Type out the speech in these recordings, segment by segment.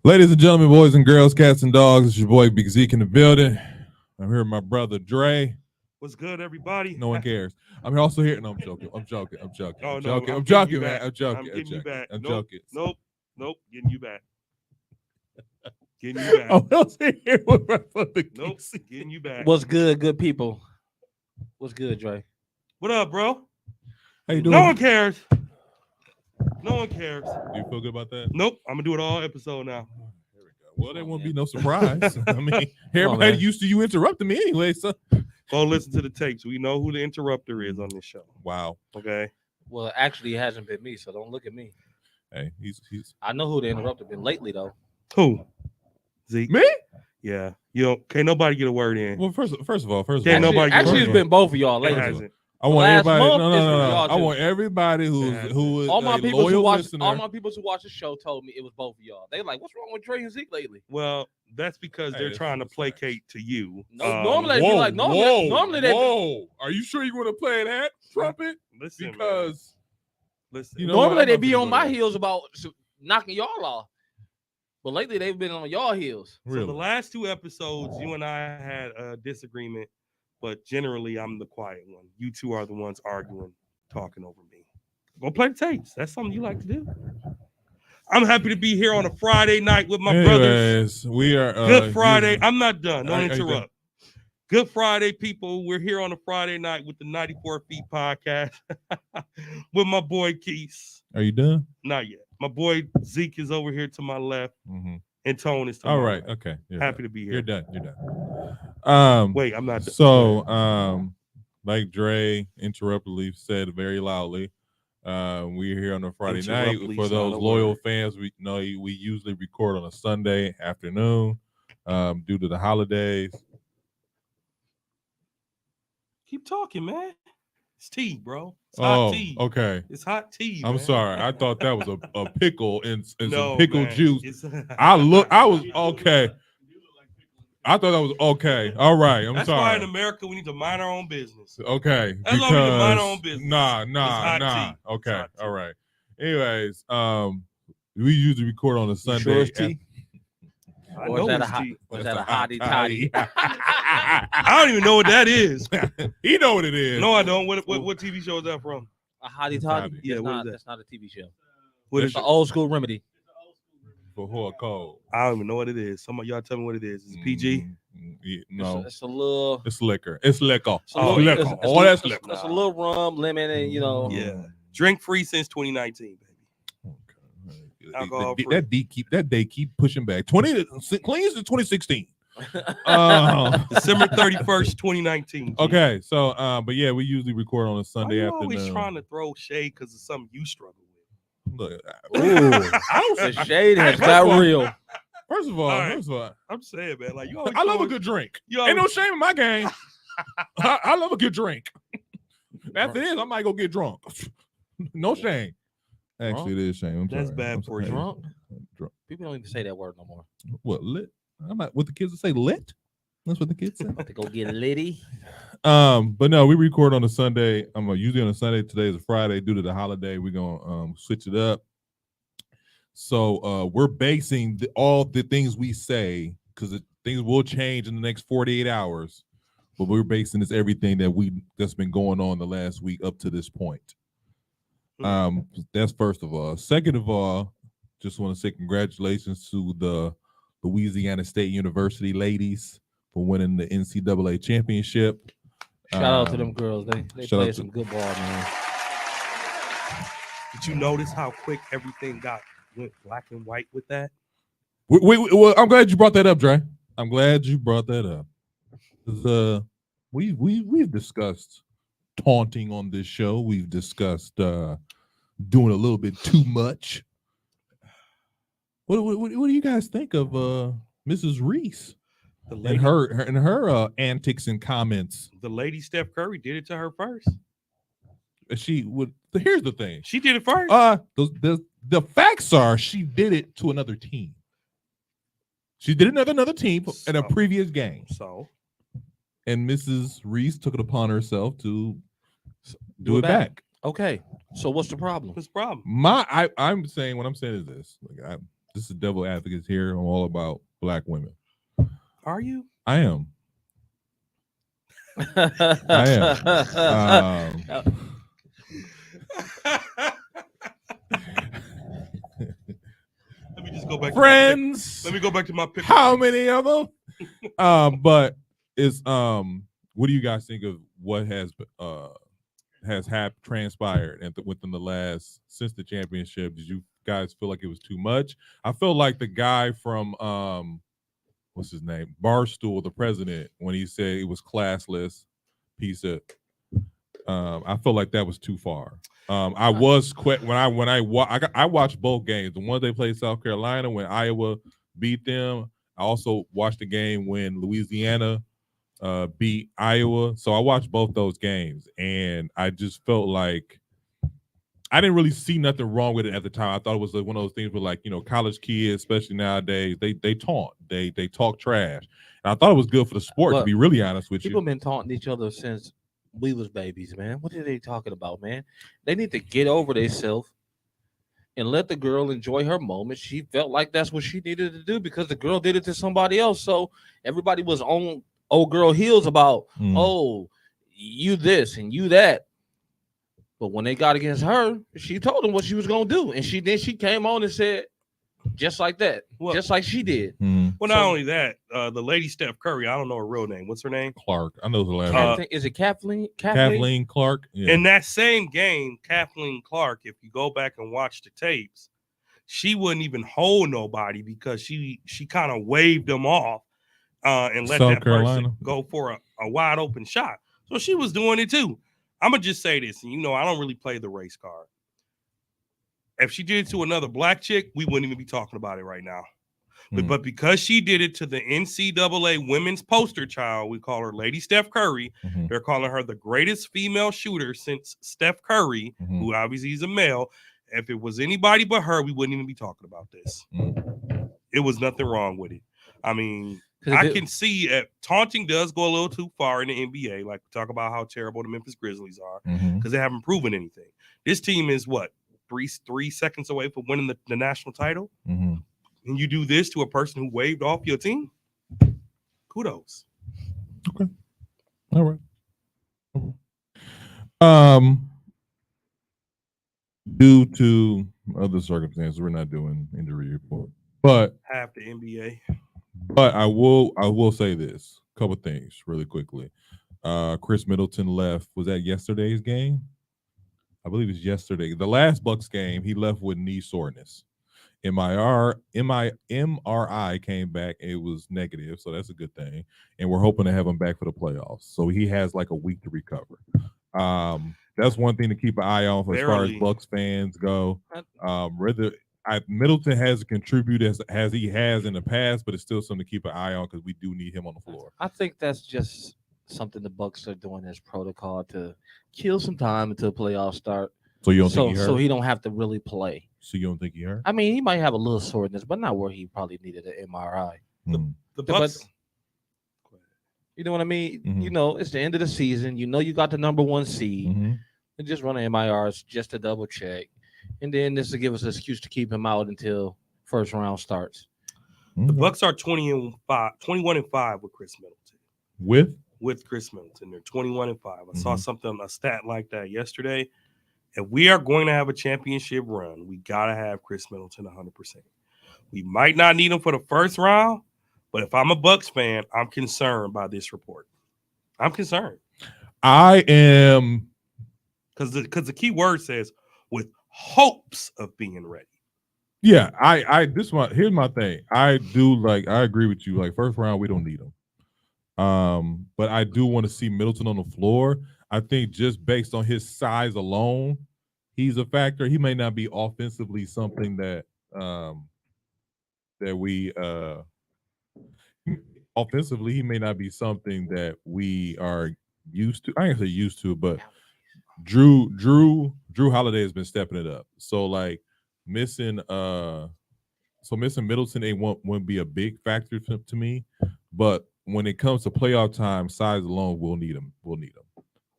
Ladies and gentlemen, boys and girls, cats and dogs, it's your boy Big Zeke in the building. I'm here with my brother Dre. What's good, everybody? No one cares. I'm also here. No, I'm joking. I'm joking. I'm joking. Oh I'm no, joking. I'm I'm getting joking, you man. back. I'm joking. I'm I'm getting you joking. back. I'm Nope, joking. nope, getting you back. Getting you back. I'm also here with my brother Nope, Casey. getting you back. What's good, good people? What's good, Dre? What up, bro? How you No doing? one cares. No one cares. Do you feel good about that? Nope, I'm gonna do it all episode now. There we go. Well, there on, won't man. be no surprise. I mean, everybody man. used to you interrupting me anyway. So, Go listen to the tapes. We know who the interrupter is on this show. wow. Okay. Well, actually, it hasn't been me, so don't look at me. Hey, he's I know who the interrupter been lately, though. Who? Zeke. me. Yeah. You know, can't nobody get a word in. Well, first of all, Can't all, nobody Actually, get it's it. been both of y'all It lately. hasn't. I want last everybody. month, No. it's been y'all I too. want everybody who is All my a people who loyal watch, listener. all my people who watch the show told me it was both of y'all. They like, what's wrong with Dre and Zeke lately? Well, that's because Hey, they're that's- trying to that's facts. placate to you. No, normally they be like, normally they. whoa. Are you sure you want to play that trumpet? Listen, man. Because Listen. you know what? Normally I'm they not be gonna on go my there. heels about knocking y'all off, but lately they've been on y'all heels. So Really? the last two episodes, you and I had a disagreement, but generally I'm the quiet one. You two are the ones arguing, talking over me. Go play the tapes. That's something you like to do. I'm happy to be here on a Friday night with my brothers. Anyways, we are Good Friday. using- I'm not done. Don't Are you done? interrupt. Good Friday, people. We're here on a Friday night with the 94 Feet podcast with my boy Keith. Are you done? Not yet. My boy Zeke is over here to my left, Mm-hmm. and Tone is to All my right. right. Okay. You're Happy done. to be here. You're done. You're done. Wait, I'm not done. So, like Dre interruptedly said very loudly, we're here on a Friday night. Interruptedly For is not those a loyal word. fans, we know we usually record on a Sunday afternoon, due to the holidays. Keep talking, man. It's tea, bro. It's hot tea. Okay. It's hot tea. I'm man. sorry. I thought that was a pickle and No, some pickle man. juice. It's- I was okay. I thought that was okay. All right. I'm That's why sorry. in America we need to mind our own business. Okay. That's why we need to mind our because- own business. Nah. It's hot tea. It's Okay. hot tea. All right. Anyways, we usually record on a Sunday. sure it's tea? I Or know is that a it's hot? tea. Was That's that a a hot hottie toddy? I don't even know what that is. He know what it is. No, I don't. What TV show is that from? A hottie Toddy. toddy? Yeah, That's what is not. that? That's not a TV show. What It's is an it? old school remedy. For who a cold. I don't even know what it is. Some of y'all tell me what it is. Is it PG? Yeah, no. It's a little. It's liquor. It's liquor. It's a little. liquor. It's All that's it's liquor. a little rum, lemon, and you know. Yeah. Drink free since 2019, baby. Alcohol free. That day keep pushing back. Cleans to 2016. December 31st, 2019. Okay, so but yeah, we usually record on a Why Sunday you afternoon. always trying to throw shade because of something you struggle with? Look, Ooh, the shade has got real. first of all, All right. first of all, I'm saying, man, like you always. I love a throwing- good drink. You Ain't always, no shame in my game. I love a good drink. After this, I might go get drunk. No shame. Actually, it is shame. I'm That's sorry. bad I'm for sorry. you. Drunk? Drunk. People don't even say that word no more. What lit? I'm not what the kids say lit. That's what the kids say. To go get litty. But no, we record on a Sunday. I'm usually on a Sunday. Today is a Friday due to the holiday. We're gonna switch it up. So we're basing all the things we say because things will change in the next 48 hours. But we're basing this everything that's been going on the last week up to this point. That's first of all. Second of all, just want to say congratulations to the Louisiana State University ladies for winning the NCAA championship. Shout out to them girls. They shout out played to- some good ball, man. Did you notice how quick everything went black and white with that? Well, I'm glad you brought that up, Dre. I'm glad you brought that up. 'Cause, we've discussed taunting on this show. We've discussed doing a little bit too much. What do you guys think of Mrs. Reese The and lady, her antics and comments? the lady Steph Curry did it to her first. She would. Here's the thing. She did it first. The facts are she did it to another team. She did it to another team in a So- previous game, So and Mrs. Reese took it upon herself to do it back. Okay, so what's the problem? what's the problem? I'm saying what I'm saying is this. Like, this this is devil advocates here. I'm all about black women. Are you? I am. I am. Let me just go back. Friends. Let me go back to my pick. How many of them? But it's what do you guys think of what has transpired and within the last since the championship? Did you guys feel like it was too much? I felt like the guy from what's his name, Barstool, the president, when he said it was classless piece of. I felt like that was too far. I was when I watched both games. The one they played South Carolina when Iowa beat them. I also watched the game when Louisiana beat Iowa. So I watched both those games, and I just felt like I didn't really see nothing wrong with it at the time. I thought it was one of those things where, like, college kids, especially nowadays, they taunt, they talk trash. And I thought it was good for the sport, to be really honest with you. People been taunting each other since we was babies, man. What are they talking about, man? They need to get over themselves and let the girl enjoy her moment. She felt like that's what she needed to do because the girl did it to somebody else. So everybody was on old girl heels about, oh, you this and you that. But when they got against her, she told them what she was gonna do, and she came on and said, just like that, just like she did. Well, not only that, the lady Steph Curry, I don't know her real name. What's her name? Clark. I know the last name. Is it Kathleen? Kathleen Clark. Yeah. In that same game, Kathleen Clark, if you go back and watch the tapes, she wouldn't even hold nobody because she kind of waved them off and let South that Carolina person go for a wide open shot. So she was doing it too. I'm going to just say this, and I don't really play the race card. If she did it to another black chick, we wouldn't even be talking about it right now. But because she did it to the NCAA women's poster child, we call her Lady Steph Curry. They're calling her the greatest female shooter since Steph Curry, who obviously is a male. If it was anybody but her, we wouldn't even be talking about this. It was nothing wrong with it. I mean, I can see taunting does go a little too far in the NBA. Like, talk about how terrible the Memphis Grizzlies are because they haven't proven anything. This team is what, three seconds away from winning the national title, and you do this to a person who waved off your team. Kudos. Okay. All right. Due to other circumstances, we're not doing injury report, but half the NBA. But I will say this, a couple things really quickly. Chris Middleton left. Was that yesterday's game? I believe it's yesterday. The last Bucks game, he left with knee soreness. MRI came back. It was negative, so that's a good thing. And we're hoping to have him back for the playoffs. So he has like a week to recover. That's one thing to keep an eye on as far as Bucks fans go. Middleton has contributed as he has in the past, but it's still something to keep an eye on because we do need him on the floor. I think that's just something the Bucks are doing as protocol to kill some time until playoffs start. So you don't think he hurt? So he don't have to really play. So you don't think he hurt? I mean, he might have a little soreness, but not where he probably needed an MRI. The Bucks. You know what I mean? It's the end of the season. You got the number one seed. And just run an MRI just to double check. And then this will give us an excuse to keep him out until first round starts. The Bucks are 21-5 with Chris With Middleton. With Chris Middleton, they're 21-5. I saw a stat like that yesterday. If we are going to have a championship run, we gotta have Chris Middleton 100%. We might not need him for the first round, but if I'm a Bucks fan, I'm concerned by this report. I'm concerned. I am, because the key word says with hopes of being ready. Yeah, here's my thing. I agree with you. Like, first round, we don't need him. But I do want to see Middleton on the floor. I think just based on his size alone, he's a factor. He may not be offensively something that we offensively, he may not be something that we are used to. I ain't say used to, but Drew Holiday has been stepping it up. So like missing Middleton wouldn't be a big factor to me. But when it comes to playoff time, size alone, we'll need him.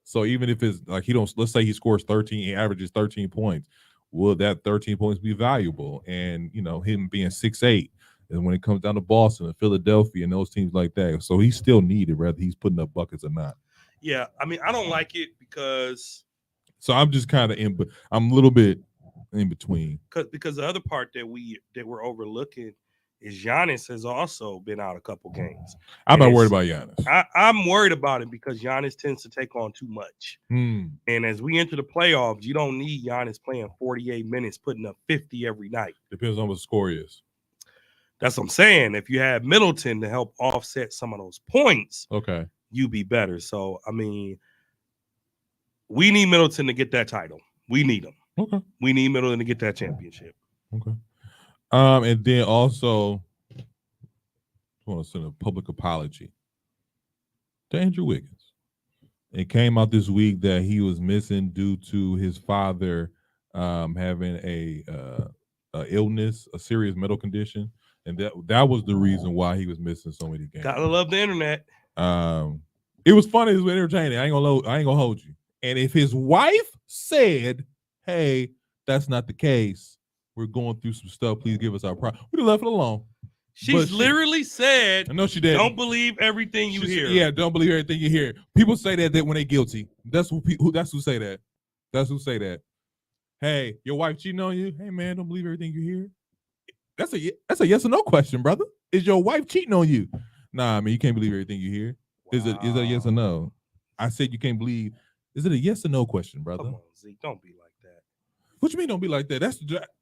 So even if it's like let's say he scores 13, he averages 13 points. will that 13 points be valuable? And him being 6'8", and when it comes down to Boston and Philadelphia and those teams like that, so he's still needed, whether he's putting up buckets or not. Yeah, I mean, I don't like it because. So I'm just kind of I'm a little bit in between. Because the other part that we're overlooking is Giannis has also been out a couple games. I'm not worried about Giannis. I'm worried about it because Giannis tends to take on too much. And as we enter the playoffs, you don't need Giannis playing 48 minutes, putting up 50 every night. Depends on what the score is. That's what I'm saying. If you have Middleton to help offset some of those points, okay, you be better. So, I mean, we need Middleton to get that title. We need him. Okay. We need Middleton to get that championship. Okay. And then also, I want to send a public apology to Andrew Wiggins. It came out this week that he was missing due to his father having a illness, a serious medical condition, and that was the reason why he was missing so many games. Gotta love the internet. It was funny. It was entertaining. I ain't gonna hold you. And if his wife said, "Hey, that's not the case. We're going through some stuff. Please give us our we'd have left it alone." She's literally said, "No, she didn't. Don't believe everything you hear." Yeah, don't believe everything you hear. People say that when they're guilty. That's who say that. That's who say that. Hey, your wife cheating on you? Hey, man, don't believe everything you hear. That's a yes or no question, brother. Is your wife cheating on you? Nah, I mean, you can't believe everything you hear. Wow. Is it a yes or no? I said you can't believe. Is it a yes or no question, brother? Come on, Zeke, don't be like that. What you mean don't be like that?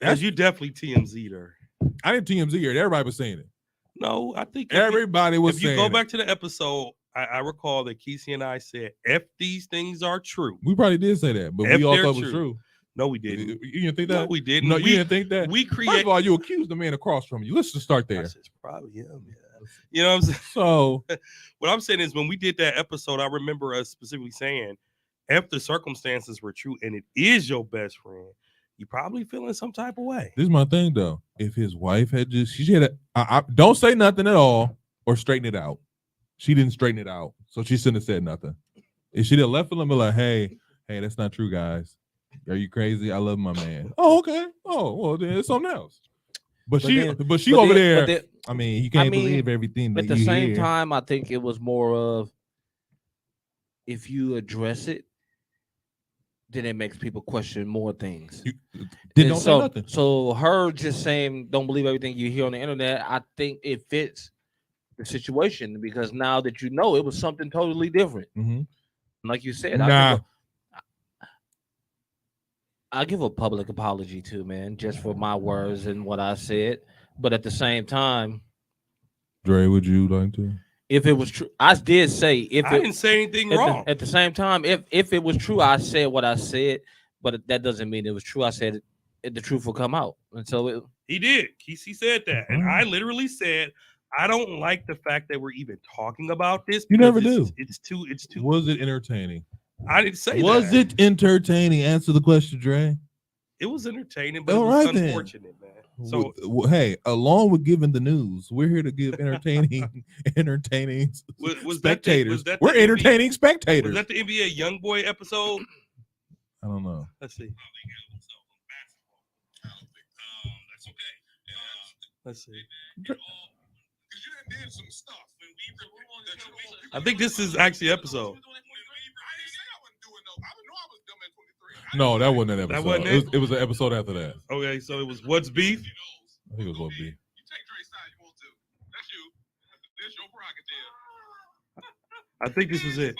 That's you definitely TMZ'd her. I didn't TMZ her. Everybody was saying it. No, I think everybody was saying it. If you go back to the episode, I recall that Kesey and I said, if these things are true. We probably did say that, but we all thought it was true. No, we didn't. You didn't think that? No, we didn't. No, you didn't think that? First of all, you accused the man across from you. Let's just start there. It's probably him, yeah. You know what I'm saying? So what I'm saying is when we did that episode, I remember us specifically saying, if the circumstances were true and it is your best friend, you probably feeling some type of way. This is my thing, though. If his wife had she had don't say nothing at all or straighten it out. She didn't straighten it out, so she shouldn't have said nothing. If she'd have left it and be like, hey, that's not true, guys. Are you crazy? I love my man. Oh, okay. Oh, well, then it's something else. But she over there. I mean, you can't believe everything that you hear. At the same time, I think it was more of if you address it, then it makes people question more things. Don't say nothing. So her just saying, don't believe everything you hear on the internet, I think it fits the situation because now that you know, it was something totally different. Mm-hmm. Like you said, I give a public apology too, man, just for my words and what I said. But at the same time, Dre, would you like to? If it was true, I did say I didn't say anything wrong. At the same time, if it was true, I said what I said, but that doesn't mean it was true. I said the truth will come out, and so he did. He said that, and I literally said I don't like the fact that we're even talking about this. You never do. It's too. Was it entertaining? I didn't say was that. it entertaining? Answer the question, Dre. It was entertaining, but it was unfortunate, man. So hey, along with giving the news, we're here to give entertaining spectators. We're entertaining spectators. Was that the NBA YoungBoy episode? I don't know. Let's see. Let's see. I think this is actually episode. No, that wasn't an episode. That wasn't it was an episode after that. Okay, so it was What's Beef? I think it was What Beef. I think this was it.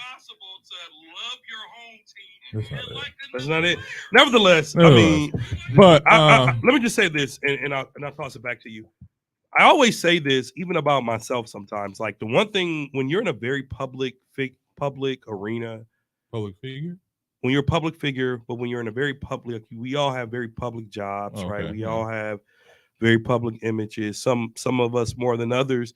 That's not it. Nevertheless, I mean, but let me just say this, and I'll toss it back to you. I always say this, even about myself sometimes. Like the one thing when you're in a very public arena, public figure. When you're a public figure, but when you're in a very public, we all have very public jobs, okay, right? We all have very public images. Some of us more than others.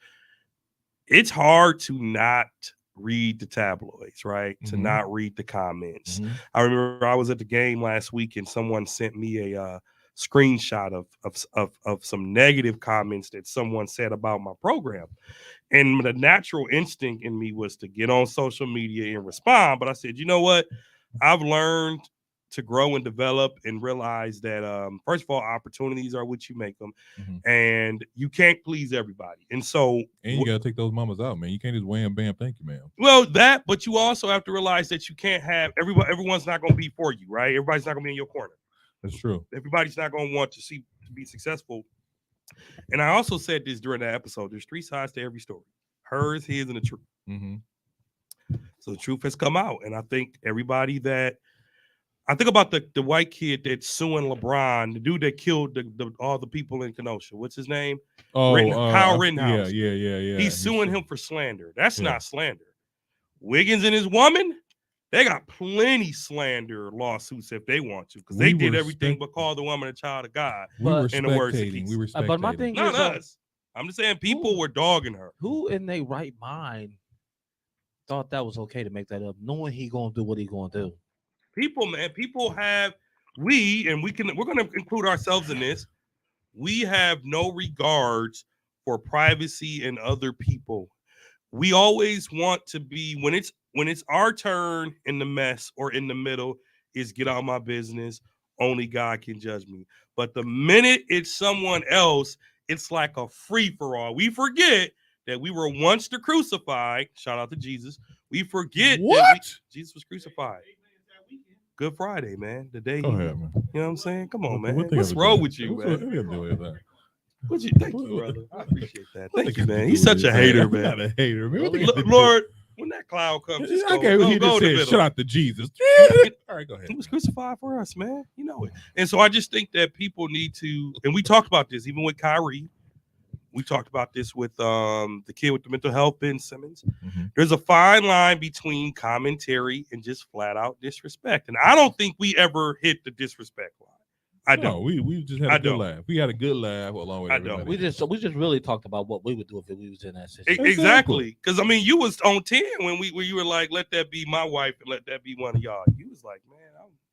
It's hard to not read the tabloids, right? Mm-hmm. To not read the comments. Mm-hmm. I remember I was at the game last week and someone sent me a screenshot of some negative comments that someone said about my program. And the natural instinct in me was to get on social media and respond. But I said, you know what? I've learned to grow and develop and realize that first of all, opportunities are what you make them, and you can't please everybody. And so, and you gotta take those mamas out, man. You can't just wham bam, thank you, ma'am. well, that, but you also have to realize that you can't have everybody. Everyone's not going to be for you, right? Everybody's not going to be in your corner. That's true. Everybody's not going to want to be successful. And I also said this during that episode. There's 3 sides to every story: hers, his, and the truth. So the truth has come out, and I think everybody that I think about the white kid that's suing LeBron, the dude that killed all the people in Kenosha. What's his name? Oh, Kyle Rittenhouse. Yeah. He's suing him for slander. That's not slander. Wiggins and his woman, they got plenty slander lawsuits if they want to, because they did everything but call the woman a child of God. We were in the words of spectating. peace. We were spectating. But my thing Not is, us. I'm just saying people were dogging her. who in their right mind thought that was okay to make that up, knowing he gonna do what he gonna do? People, man, people have we're gonna include ourselves in this. We have no regards for privacy and other people. We always want to be when it's our turn in the mess or in the middle is get out my business. Only God can judge me. But the minute it's someone else, it's like a free for all. We forget that we were once the crucified. Shout out to Jesus. We forget what Jesus was crucified. Good Friday, man. The day Go ahead, man. You know what I'm saying? Come on, man. What What's wrong with you, man? Thank you, brother. I appreciate that. Thank you, man. He's such a hater, man. Not a hater, man. Lord, when that cloud comes, just go, he go just to the said, shout out to Jesus. All right, go ahead. He was crucified for us, man. You know it. And so I just think that people need to, and we talked about this even with Kyrie. We talked about this with the kid with the mental health, Ben Simmons. There's a fine line between commentary and just flat out disrespect. And I don't think we ever hit the disrespect line. I don't. We just had a good laugh. We had a good laugh along with everybody. We just really talked about what we would do if we was in that situation. Exactly. Because I mean, you was on 10 when you were like, let that be my wife and let that be one of y'all. You was like, man,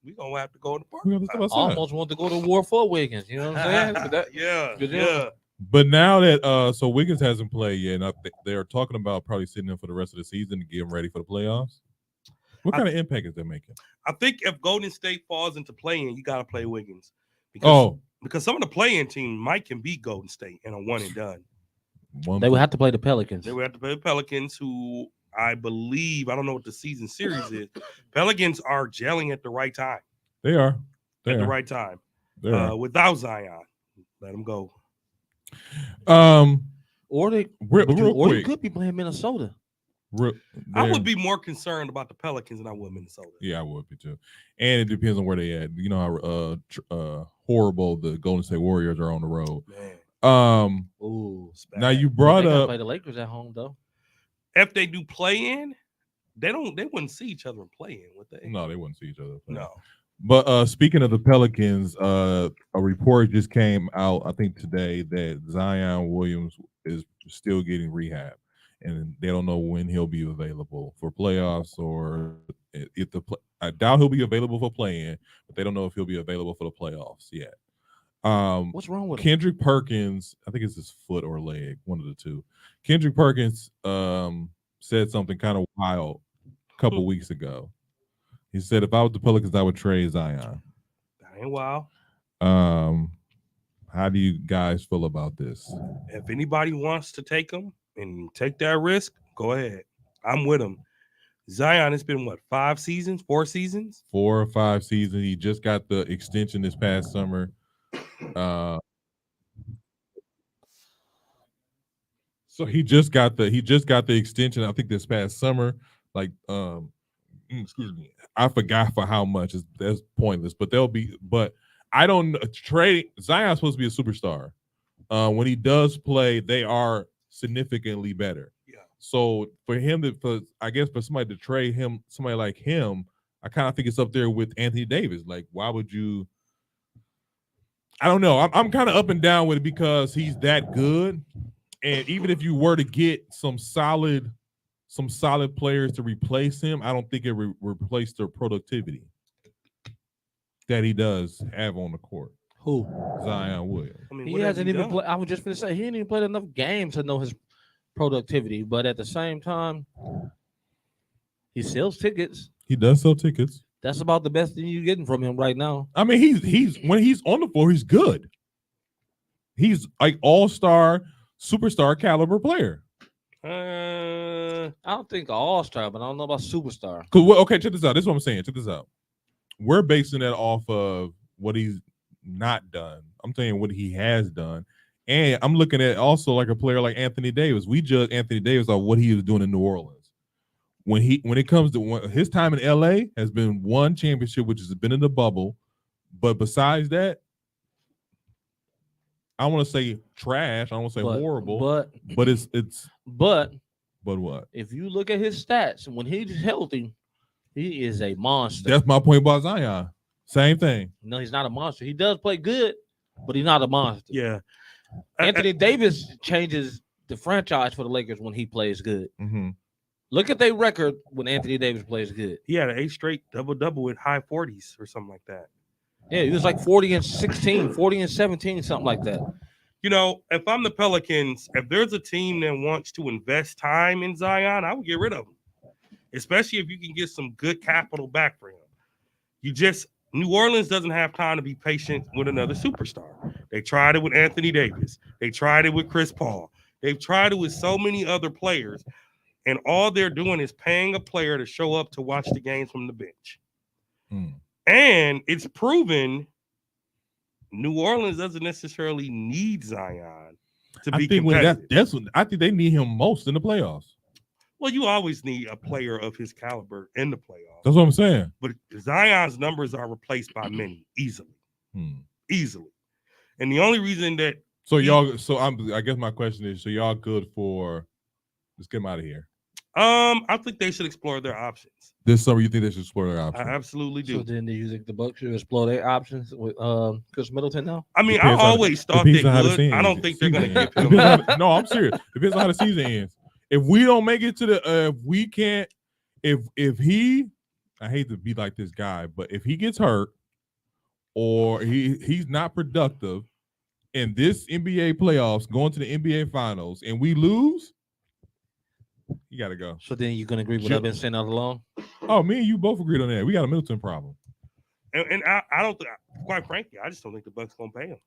we gonna have to go in the park. I almost wanted to go to war for Wiggins. You know what I'm saying? Yeah. But now that so Wiggins hasn't played yet, and they're talking about probably sitting him for the rest of the season to get him ready for the playoffs. What kind of impact is that making? I think if Golden State falls into play-in, you got to play Wiggins. Because some of the play-in team might can beat Golden State in a one and done. They would have to play the Pelicans. They would have to play the Pelicans, who I believe, I don't know what the season series is. Pelicans are gelling at the right time. They are. At the right time. Without Zion. Let them go. Or they could be playing Minnesota. I would be more concerned about the Pelicans than I would Minnesota. Yeah, I would be too. And it depends on where they at. You know how horrible the Golden State Warriors are on the road. Man. Now you brought up play the Lakers at home though. If they do play in, they wouldn't see each other in play in, would they? No, they wouldn't see each other. No. But speaking of the Pelicans, a report just came out, I think today, that Zion Williams is still getting rehab, and they don't know when he'll be available for playoffs or if I doubt he'll be available for play-in, but they don't know if he'll be available for the playoffs yet. What's wrong with Kendrick Perkins? I think it's his foot or leg, one of the two. Kendrick Perkins said something kind of wild a couple weeks ago. He said, if I was the Pelicans, I would trade Zion. That ain't wild. How do you guys feel about this? If anybody wants to take him and take that risk, go ahead. I'm with him. Zion has been, 4 seasons? 4 or 5 seasons. He just got the extension this past summer. So he just got the extension, I think, this past summer. Excuse me, I forgot for how much. That's pointless. But I don't know. Zion's supposed to be a superstar. When he does play, they are significantly better. Yeah. So for somebody to trade him, somebody like him, I kind of think it's up there with Anthony Davis. Like, why would you? I don't know. I'm kind of up and down with it because he's that good, and even if you were to get some solid players to replace him, I don't think it replace their productivity that he does have on the court. Who? Zion Williams. I mean, he hasn't even played. I was just going to say he didn't even play enough games to know his productivity. But at the same time, he sells tickets. He does sell tickets. That's about the best thing you're getting from him right now. I mean, he's when he's on the floor, he's good. He's like all-star, superstar caliber player. Uh, I don't think all-star, but I don't know about superstar. Okay, check this out. This is what I'm saying. Check this out. We're basing that off of what he's not done. I'm saying what he has done. And I'm looking at also like a player like Anthony Davis. We judge Anthony Davis on what he was doing in New Orleans. When it comes to his time in LA has been one championship, which has been in the bubble. But besides that, I want to say trash. I don't want to say horrible. But it's But what? if you look at his stats, when he's healthy, he is a monster. That's my point about Zion. Same thing. No, he's not a monster. He does play good, but he's not a monster. yeah. Anthony Davis changes the franchise for the Lakers when he plays good. Mm-hmm. Look at their record when Anthony Davis plays good. He had an 8 straight double with high 40s or something like that. Yeah, he was like 40 and 16, 40 and 17, something like that. You know, if I'm the Pelicans, if there's a team that wants to invest time in Zion, I would get rid of him, especially if you can get some good capital back for him. New Orleans doesn't have time to be patient with another superstar. They tried it with Anthony Davis. They tried it with Chris Paul. They've tried it with so many other players, and all they're doing is paying a player to show up to watch the games from the bench. And it's proven New Orleans doesn't necessarily need Zion to be competitive. I think they need him most in the playoffs. Well, you always need a player of his caliber in the playoffs. That's what I'm saying. But Zion's numbers are replaced by many easily. Easily. And the only reason that I guess my question is, so y'all good for let's get him out of here. I think they should explore their options. This summer, you think they should explore their options? I absolutely do. So then do you think the Bucks should explore their options with Chris Middleton now? I mean, I always thought they would. I don't think they're going to give him. No, I'm serious. Depends on how the season ends. If we don't make it to the, if we can't, if he, I hate to be like this guy, but if he gets hurt or he's not productive in this NBA playoffs, going to the NBA finals, and we lose, you got to go. So then you're going to agree with what I've been saying all along? Oh, me and you both agreed on that. We got a Middleton problem. And I don't think, quite frankly, I just don't think the Bucks going to pay him.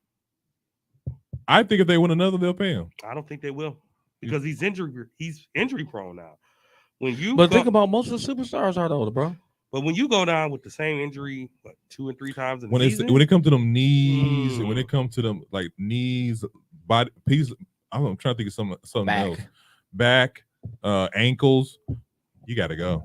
I think if they win another, they'll pay him. I don't think they will. Because he's injury prone now. Think about most of the superstars are though, bro. But when you go down with the same injury, 2 and 3 times in the season, when it comes to them knees, and when it comes to them like knees, body piece, I'm trying to think of something else. Back, ankles, you gotta go.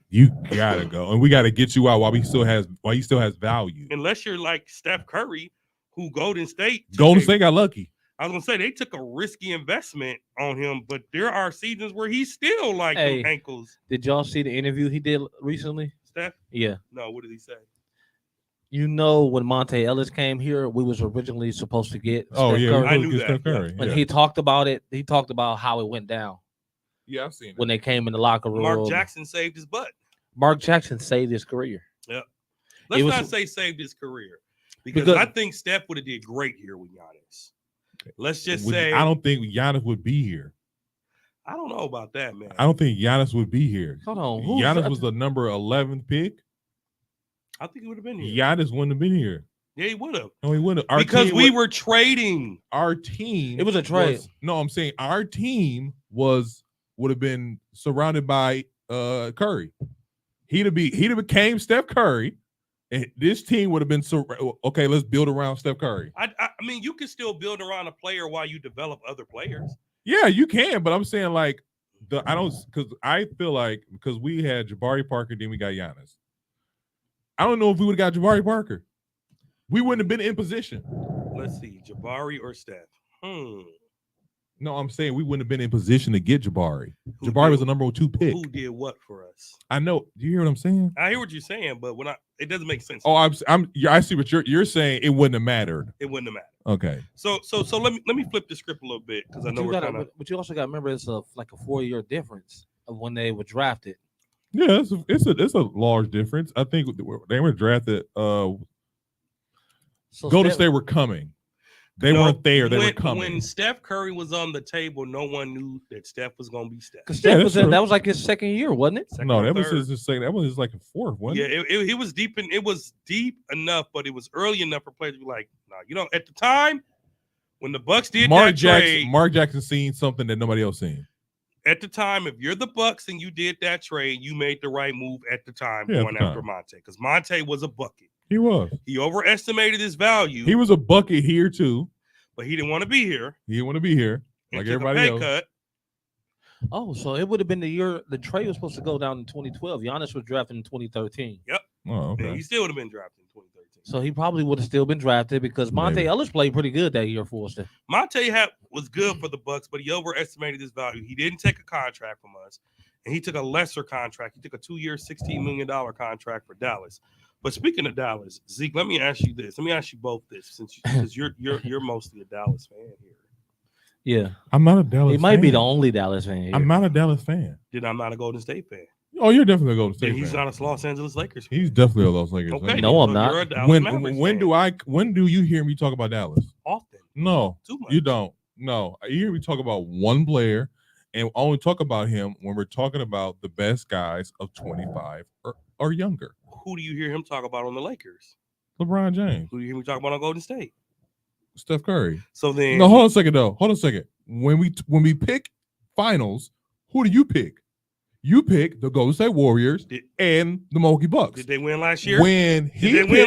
You gotta go, and we gotta get you out while he still has value. Unless you're like Steph Curry, who Golden State got lucky. I was gonna say they took a risky investment on him, but there are seasons where he's still like ankles. Did y'all see the interview he did recently? Steph? Yeah. No, what did he say? You know, when Monte Ellis came here, we was originally supposed to get Steph Curry. I knew that. Steph Curry. When he talked about it, he talked about how it went down. Yeah, I've seen it. When they came in the locker room. Mark Jackson saved his butt. Mark Jackson saved his career. Yeah. Let's not say saved his career. Because I think Steph would have did great here with Giannis. Let's just say I don't think Giannis would be here. I don't know about that, man. I don't think Giannis would be here. Hold on. Giannis was the number 11 pick. I think he would have been here. Giannis wouldn't have been here. Yeah, he would have. No, he wouldn't have. Because we were trading. Our team. It was a trade. I'm saying our team would have been surrounded by Curry. He'd have became Steph Curry. And this team would have been okay. Let's build around Steph Curry. I mean, you can still build around a player while you develop other players. Yeah, you can, but I'm saying like I feel like because we had Jabari Parker, then we got Giannis. I don't know if we would have got Jabari Parker. We wouldn't have been in position. Let's see, Jabari or Steph. No, I'm saying we wouldn't have been in position to get Jabari. Jabari was the number 2 pick. Who did what for us? I know. Do you hear what I'm saying? I hear what you're saying, but it doesn't make sense. Oh, I see what you're saying. It wouldn't have mattered. It wouldn't have mattered. Okay. So let me flip the script a little bit because I know But you also got to remember it's like a 4-year difference of when they were drafted. Yeah, it's a large difference. I think they were drafted. Golden State were coming. They weren't there. They were coming. When Steph Curry was on the table, no one knew that Steph was going to be Steph. Because Yeah, Steph that's was true. that was like his second year, wasn't it? Second No, or that was third. his second. That was like a fourth, wasn't Yeah, it was deep, and it was deep enough, but it was early enough for players to be like, "No, you know." At the time, when the Bucks did that trade, Mark Jackson seen something that nobody else seen. at the time, if you're the Bucks and you did that trade, you made the right move at the time going after Monte, because Monte was a bucket. He was. He overestimated his value. He was a bucket here too, but he didn't want to be here. He didn't want to be here like everybody else. Cut. Oh, so it would have been the year the trade was supposed to go down in 2012. Giannis was drafted in 2013. Yep. Oh, okay. And he still would have been drafted in 2013. So he probably would have still been drafted because Monte Ellis played pretty good that year for us. Monte was good for the Bucks, but he overestimated his value. He didn't take a contract from us, and he took a lesser contract. He took a 2-year, $16 million contract for Dallas. But speaking of Dallas, Zeke, let me ask you this. Let me ask you both this, because you're mostly a Dallas fan here. Yeah, I'm not a Dallas. He might be the only Dallas fan. Here. I'm not a Dallas fan. Then I'm not a Golden State fan. Oh, you're definitely a Golden State Then he's fan. not a Los Angeles Lakers fan. He's definitely a Los Lakers Okay, fan. No, I'm not. When do you hear me talk about Dallas? Often. No, Too much. you don't. No, you hear me talk about one player, and only talk about him when we're talking about the best guys of 25 or younger. Who do you hear him talk about on the Lakers? LeBron James. Who do you hear me talk about on Golden State? Steph Curry. So then, no, hold on a second though. Hold on a second. When we pick finals, who do you pick? You pick the Golden State Warriors and the Milwaukee Bucks. Did they win last year? Win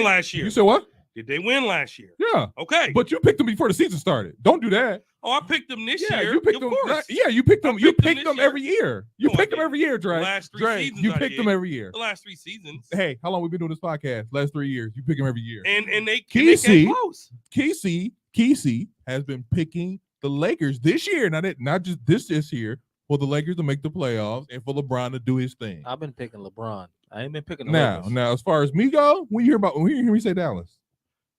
last year? You said what? Did they win last year? Yeah. Okay. But you picked them before the season started. Don't do that. Oh, I picked them this year. You picked them. Yeah, you picked them. You picked them every year. You picked them every year, Dre. The last 3 seasons. You picked them every year. The last 3 seasons. Hey, how long we been doing this podcast? Last 3 years. You pick them every year. And they came close. Kesey has been picking the Lakers this year. Not just this year, for the Lakers to make the playoffs and for LeBron to do his thing. I've been picking LeBron. I ain't been picking the Lakers. Now, as far as me go, when you hear me say Dallas.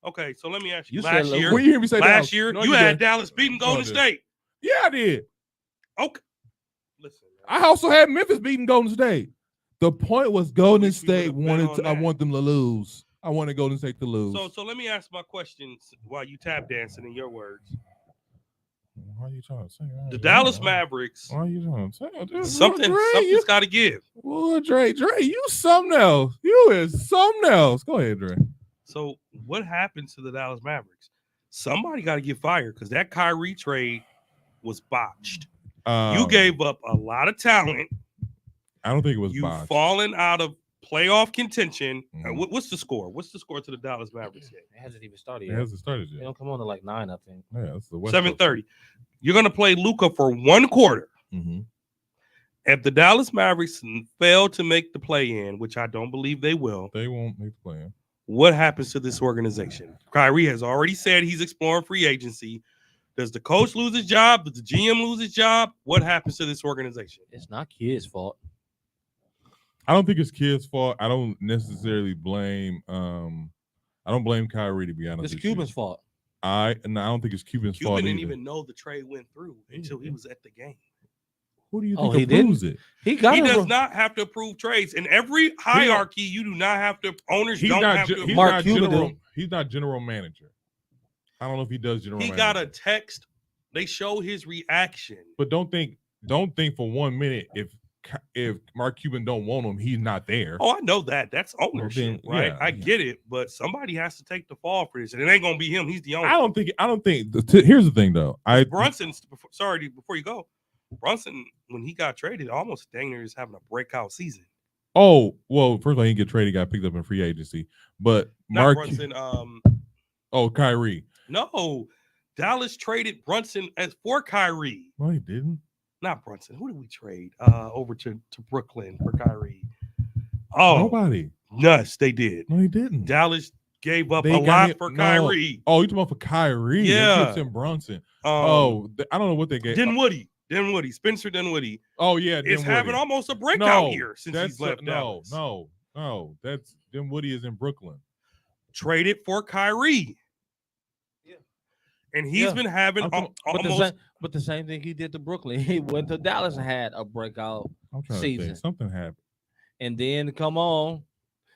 Okay, so let me ask you. Last year, when you hear me say last year, you had Dallas beating Golden State. Yeah, I did. Okay. Listen, I also had Memphis beating Golden State. The point was Golden State I want them to lose. I wanted Golden State to lose. So let me ask my questions while you tap dancing in your words. Why are you trying to say that? The Dallas Mavericks. Why are you trying to say that? Something's got to give. Well, Dre, you something else. You is something else. Go ahead, Dre. So what happens to the Dallas Mavericks? Somebody got to get fired because that Kyrie trade was botched. You gave up a lot of talent. I don't think it was You've botched. fallen out of playoff contention. What's the score? What's the score to the Dallas Mavericks game? It hasn't even started yet. It hasn't started yet. They don't come on to like 9, I think. Yeah, it's the West 7:30. You're going to play Luka for 1 quarter. Mm-hmm. If the Dallas Mavericks fail to make the play-in, which I don't believe they will, they won't make the play-in. What happens to this organization? Kyrie has already said he's exploring free agency. Does the coach lose his job? Does the GM lose his job? What happens to this organization? It's not kids' fault. I don't think it's kids' fault. I don't necessarily blame. I don't blame Kyrie, to be honest. It's Cuban's fault. I don't think it's Cuban's fault. Cuban didn't either. even know the trade went through until he was at the game. Who do you think approves it? He does not have to approve trades. In every hierarchy, you do not have to. Owners don't have to. Mark Cuban. He's not general manager. I don't know if he does general. He got a text. They show his reaction. But don't think for 1 minute if Mark Cuban don't want him, he's not there. Oh, I know that. That's ownership, right? I get it, but somebody has to take the fall for this, and it ain't gonna be him. He's the owner. I don't think. Here's the thing, though. Brunson. Sorry, before you go, Brunson, when he got traded, almost dang near is having a breakout season. Oh well, first of all, he didn't get traded. He got picked up in free agency. But Not Brunson. Kyrie. No, Dallas traded Brunson for Kyrie. No, he didn't. Not Brunson. Who did we trade over to Brooklyn for Kyrie? Oh, nobody. Yes, they did. No, he didn't. Dallas gave up a lot for Kyrie. Oh, you talking about for Kyrie? Yeah, and Brunson. I don't know what they gave. Dinwiddie, Spencer Dinwiddie. Oh yeah, is having almost a breakout year since he's left Dallas. No, that's Dinwiddie is in Brooklyn. Traded for Kyrie. And he's been having almost. But the same thing he did to Brooklyn. He went to Dallas and had a breakout season. Something happened. And then come on,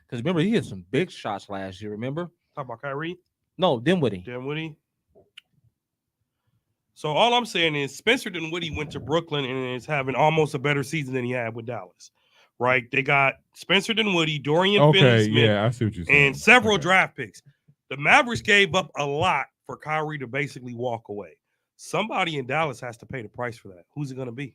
because remember he hit some big shots last year. Remember? Talk about Kyrie. No, Dinwiddie. So all I'm saying is Spencer Dinwiddie went to Brooklyn and is having almost a better season than he had with Dallas. Right? They got Spencer Dinwiddie, Dorian Okay, Finney-Smith, yeah, I see what you're saying. and several Okay. draft picks. The Mavericks gave up a lot for Kyrie to basically walk away. Somebody in Dallas has to pay the price for that. Who's it going to be?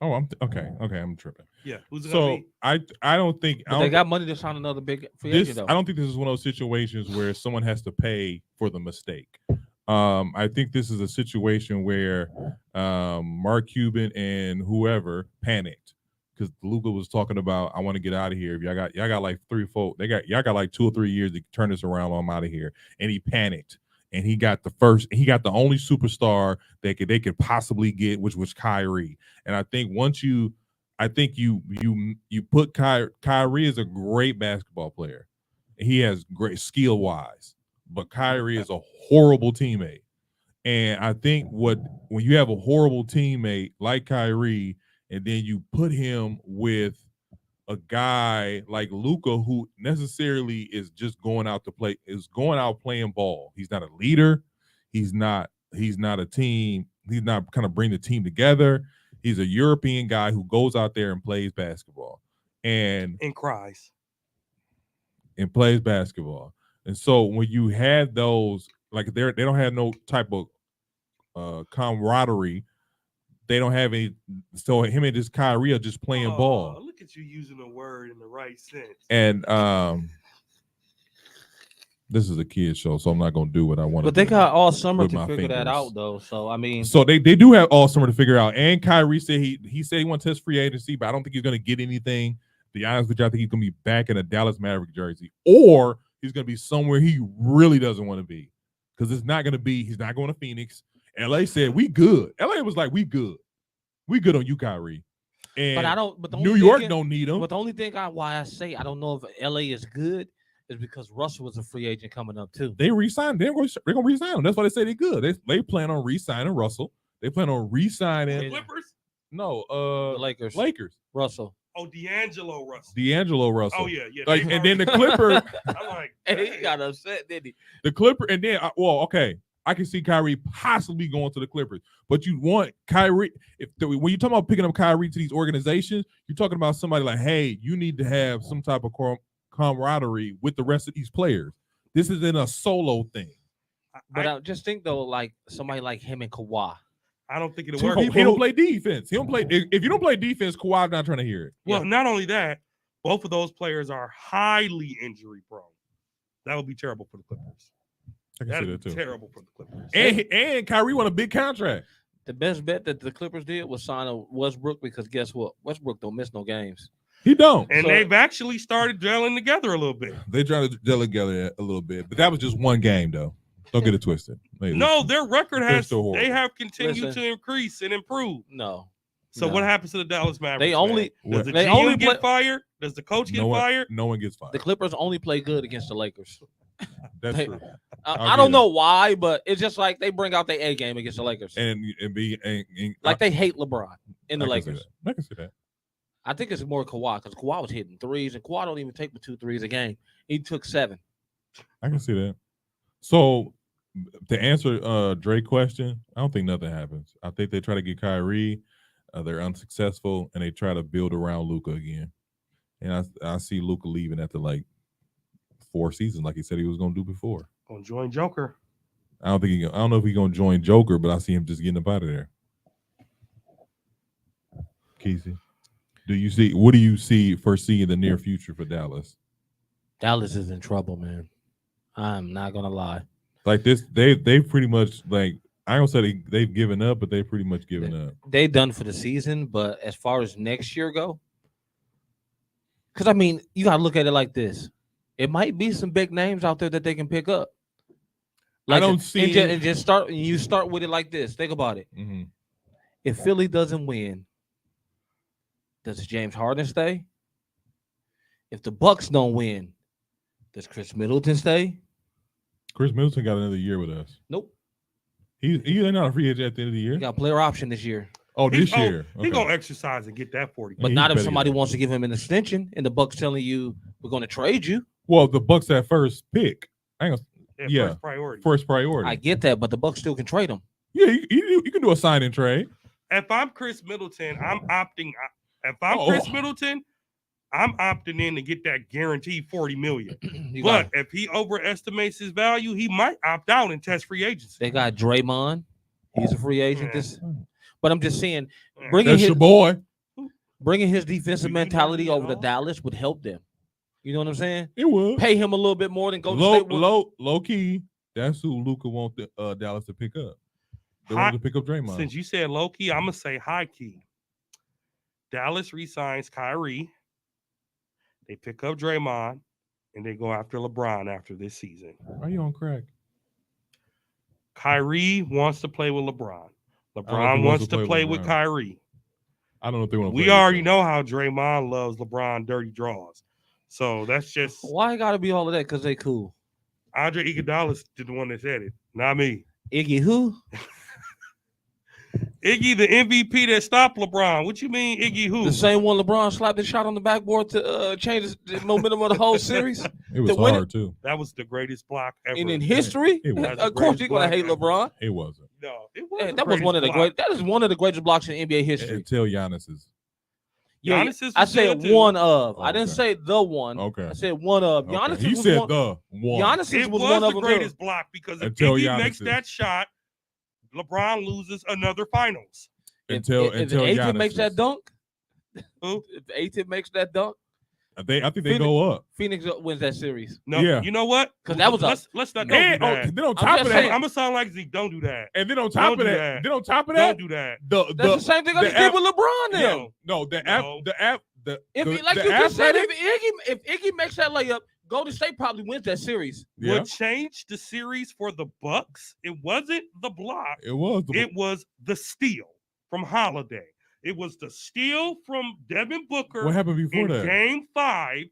Oh, okay. I'm tripping. Yeah, who's it So going to be? I don't think But they got money to sign another big free agent, though. I don't think this is one of those situations where someone has to pay for the mistake. I think this is a situation where Mark Cuban and whoever panicked because Luka was talking about, I want to get out of here. If y'all got like 3 or 4, y'all got like 2 or 3 years to turn this around. I'm out of here. And he panicked. And he got the only superstar they could possibly get, which was Kyrie. And I think you put Kyrie is a great basketball player. He has great skill wise, but Kyrie is a horrible teammate. And I think when you have a horrible teammate like Kyrie, and then you put him with a guy like Luka, who necessarily is just going out playing ball. He's not a leader. He's not a team. He's not kind of bring the team together. He's a European guy who goes out there and plays basketball and cries and plays basketball. And so when you had those, like they don't have no type of camaraderie. They don't have any. So him and this Kyrie are just playing ball. Look at you using the word in the right sense. And this is a kid's show, so I'm not gonna do what I want. But they got all summer to figure that out, though. So I mean, so they do have all summer to figure out. And Kyrie said he said he wants to test free agency, but I don't think he's gonna get anything. To be honest with you, I think he's gonna be back in a Dallas Maverick jersey, or he's gonna be somewhere he really doesn't want to be, because it's not gonna be. He's not going to Phoenix. LA said we good. LA was like we good on you, Kyrie. And but I don't. But the New York don't need him. But the only thing why I say I don't know if LA is good is because Russell was a free agent coming up too. They re-signed. They're gonna re-sign him. That's why they say they're good. They plan on re-signing Russell. They plan on re-signing the Clippers. No, the Lakers. Russell. Oh, D'Angelo Russell. Russell. Oh yeah. Like, and then the Clipper. I'm like, hey, he got upset, didn't he? The Clipper, and then okay. I can see Kyrie possibly going to the Clippers, but you want Kyrie. When you talk about picking up Kyrie to these organizations, you're talking about somebody like, hey, you need to have some type of camaraderie with the rest of these players. This isn't a solo thing. But I just think though, like somebody like him and Kawhi. I don't think it'll work. He don't play defense. He don't play. If you don't play defense, Kawhi's not trying to hear it. Well, not only that, both of those players are highly injury prone. That would be terrible for the Clippers. I can see that too. Terrible for the Clippers. And Kyrie won a big contract. The best bet that the Clippers did was sign a Westbrook, because guess what? Westbrook don't miss no games. He don't. And they've actually started gelling together a little bit. They try to gel together a little bit, but that was just one game though. Don't get it twisted. No, their record they have continued to increase and improve. No. So what happens to the Dallas Mavericks? Does the GM get fired? Does the coach get fired? No one gets fired. The Clippers only play good against the Lakers. That's true. I don't know why, but it's just like they bring out their A game against the Lakers. And like they hate LeBron in the Lakers. I can see that. I think it's more Kawhi, because Kawhi was hitting threes, and Kawhi don't even take but 2 threes a game. He took 7. I can see that. So to answer Drake's question, I don't think nothing happens. I think they try to get Kyrie. They're unsuccessful, and they try to build around Luka again. And I see Luka leaving after like 4 seasons, like he said he was going to do before. Gonna join Joker. I don't know if he's going to join Joker, but I see him just getting up out of there. Casey, what do you foresee in the near future for Dallas? Dallas is in trouble, man. I'm not gonna lie. Like this, they pretty much, like, I don't say they've given up, but they've pretty much given up. They done for the season, but as far as next year go, because I mean, you gotta look at it like this. It might be some big names out there that they can pick up. Like, I don't see. And just start. You start with it like this. Think about it. Mm-hmm. If Philly doesn't win, does James Harden stay? If the Bucks don't win, does Chris Middleton stay? Chris Middleton got another year with us. Nope. He's not a free agent at the end of the year. He got a player option this year. Oh, this year. He's gonna exercise and get that 40. But not if somebody wants to give him an extension and the Bucks telling you we're gonna trade you. Well, the Bucks at first pick. Yeah. First priority. First priority. I get that, but the Bucks still can trade him. Yeah, you can do a sign and trade. If I'm Chris Middleton, I'm opting. If I'm Oh. Chris Middleton, I'm opting in to get that guaranteed $40 million. You But got- if he overestimates his value, he might opt out and test free agency. they got Draymond. He's a free agent. Yeah. But I'm just saying, Yeah. bringing That's his your boy. defensive You mentality know, over to Dallas would help them. You know what I'm saying? It would. Pay him a little bit more than go Low key. That's who Luka wants Dallas to pick up. They High- want to pick up Draymond. Since you said low key, I'm gonna say high key. Dallas resigns Kyrie. They pick up Draymond, and they go after LeBron after this season. Are you on crack? Kyrie wants to play with LeBron. if LeBron he wants to play with LeBron. Kyrie. I don't know if they want to. We already know how Draymond loves LeBron dirty draws. So that's just Why it gotta be all of that? Because they cool. Andre Iguodala did the one that said it, not me. Iggy who? Iggy, the MVP that stopped LeBron. What you mean, Iggy who? The same one LeBron slapped the shot on the backboard to change the momentum of the whole series. It was to win hard too. That was the greatest block ever. And in history, It was. of course you're gonna hate LeBron. It wasn't. No, it Yeah, was. that was one of the great. That is one of the greatest blocks in NBA history. Until Giannis's. Yeah, Giannis's I was said good, too. one of. I didn't Okay. say the one. Okay. I said one of. Okay. Giannis He was said one. the one. Giannis It was was one of the them. greatest block because if Until Iggy Giannis makes is. that shot, LeBron loses another finals. Until if Giannis Aiton makes that is. dunk, Who? if Aiton makes that dunk, I think they Phoenix- go up. Phoenix wins that series. No, Yeah. you know what? 'Cause that was a- let's not And don't do that. then on I'm top of just that, saying. I'm gonna sound like Zeke. Don't do that. and then on top Don't of do that, that. then on top of that, Don't do that. That's the same thing I the just did with LeBron. Then if the, he, like the you just said, athletic- if Iggy makes that layup, Golden State probably wins that series. yeah, What changed the series for the Bucks? It wasn't the block. it was. It was the steal from Holiday. It was the steal from Devin Booker What happened before in that? Game 5,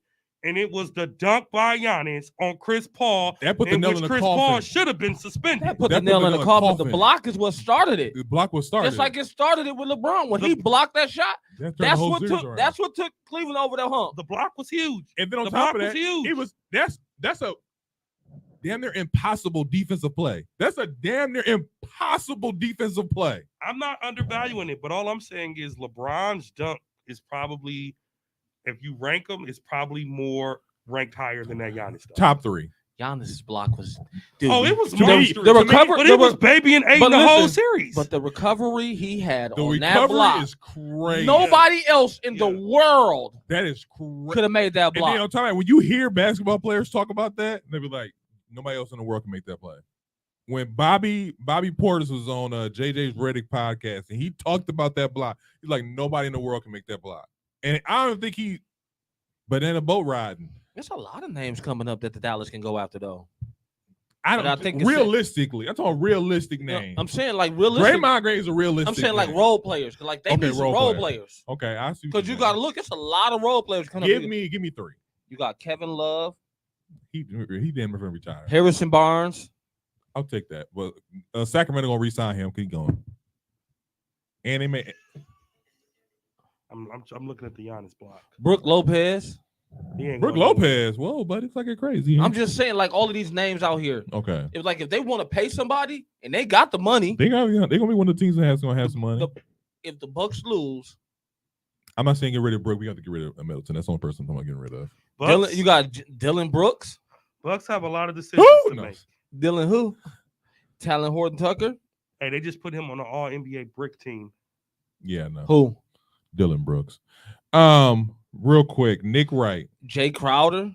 and it was the dunk by Giannis on Chris Paul, That put the in nail which in the Chris Paul coffin. should have been suspended. That put That the nail in the coffin. The coffin. block is what started it. The block was started. Just like it started it with LeBron when he blocked that shot. That turned the That's whole what series took. around. That's what took Cleveland over the hump. The block was huge. And then on the top block of was that, huge. it was that's a damn near impossible defensive play. That's a damn near impossible defensive play. I'm not undervaluing it, but all I'm saying is LeBron's dunk is probably, if you rank them, is probably more ranked higher than that Giannis dunk. Top 3. Giannis's block was. Dude, Oh, it was to me- monstrous. the recovery- but it was baby and eight but the whole listen, series. But the recovery he had The on that recovery block, is crazy. nobody else in the Yeah. world That is crazy. could have made that And then block. on top of that, when you hear basketball players talk about that, they be like, nobody else in the world can make that play. When Bobby Portis was on JJ's Redick podcast and he talked about that block, he's like, nobody in the world can make that block. And I don't think he banana boat riding. There's a lot of names coming up that the Dallas can go after, though. I But don't I think it's- realistically. I'm talking realistic You know, names. I'm saying like realistic. Draymond Green is a realistic. I'm saying like name. role players, 'cause like they Okay, need some role role players. players. Okay, I see. what Because you mean. got to look, it's a lot of role players coming up. give me 3. You got Kevin Love, He damn near retired. Harrison Barnes. I'll take that. Well, Sacramento gonna re-sign him. Keep going. And they may. I'm looking at the Giannis block. Brooke Lopez. He ain't Brooke going Lopez. Whoa, buddy, it's like a crazy. I'm just saying, like all of these names out here. okay. If they want to pay somebody and they got the money, They're gonna be one of the teams that gonna have some money. if the Bucks lose, I'm not saying get rid of Brooke. We have to get rid of Middleton. That's the only person I'm getting rid of. Bucks, you got Dylan Brooks, Bucks have a lot of decisions Who to knows? make. Dylan who, Talon Horton Tucker, Hey, they just put him on an All NBA brick team. Yeah, no. who, Dylan Brooks. Real quick, Nick Wright. Jay Crowder.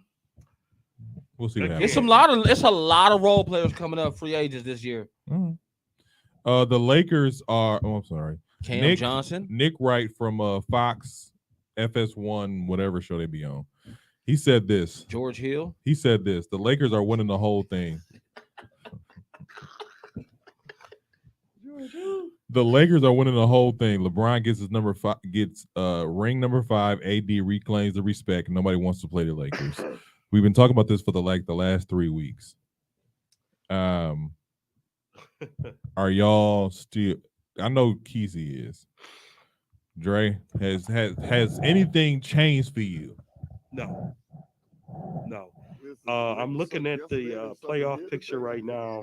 We'll see what Again. happens. It's a lot of role players coming up, free agents this year. All right. The Lakers are. Oh, I'm sorry. Cam Nick Johnson. Nick Wright from Fox FS1, whatever show they be on. He said this. George Hill. He said this. The Lakers are winning the whole thing. The Lakers are winning the whole thing. LeBron gets his number 5, gets ring number 5. AD reclaims the respect. Nobody wants to play the Lakers. We've been talking about this for the last 3 weeks. Are y'all still? I know Kesey is. Dre, has anything changed for you? No. I'm looking at the playoff picture right now.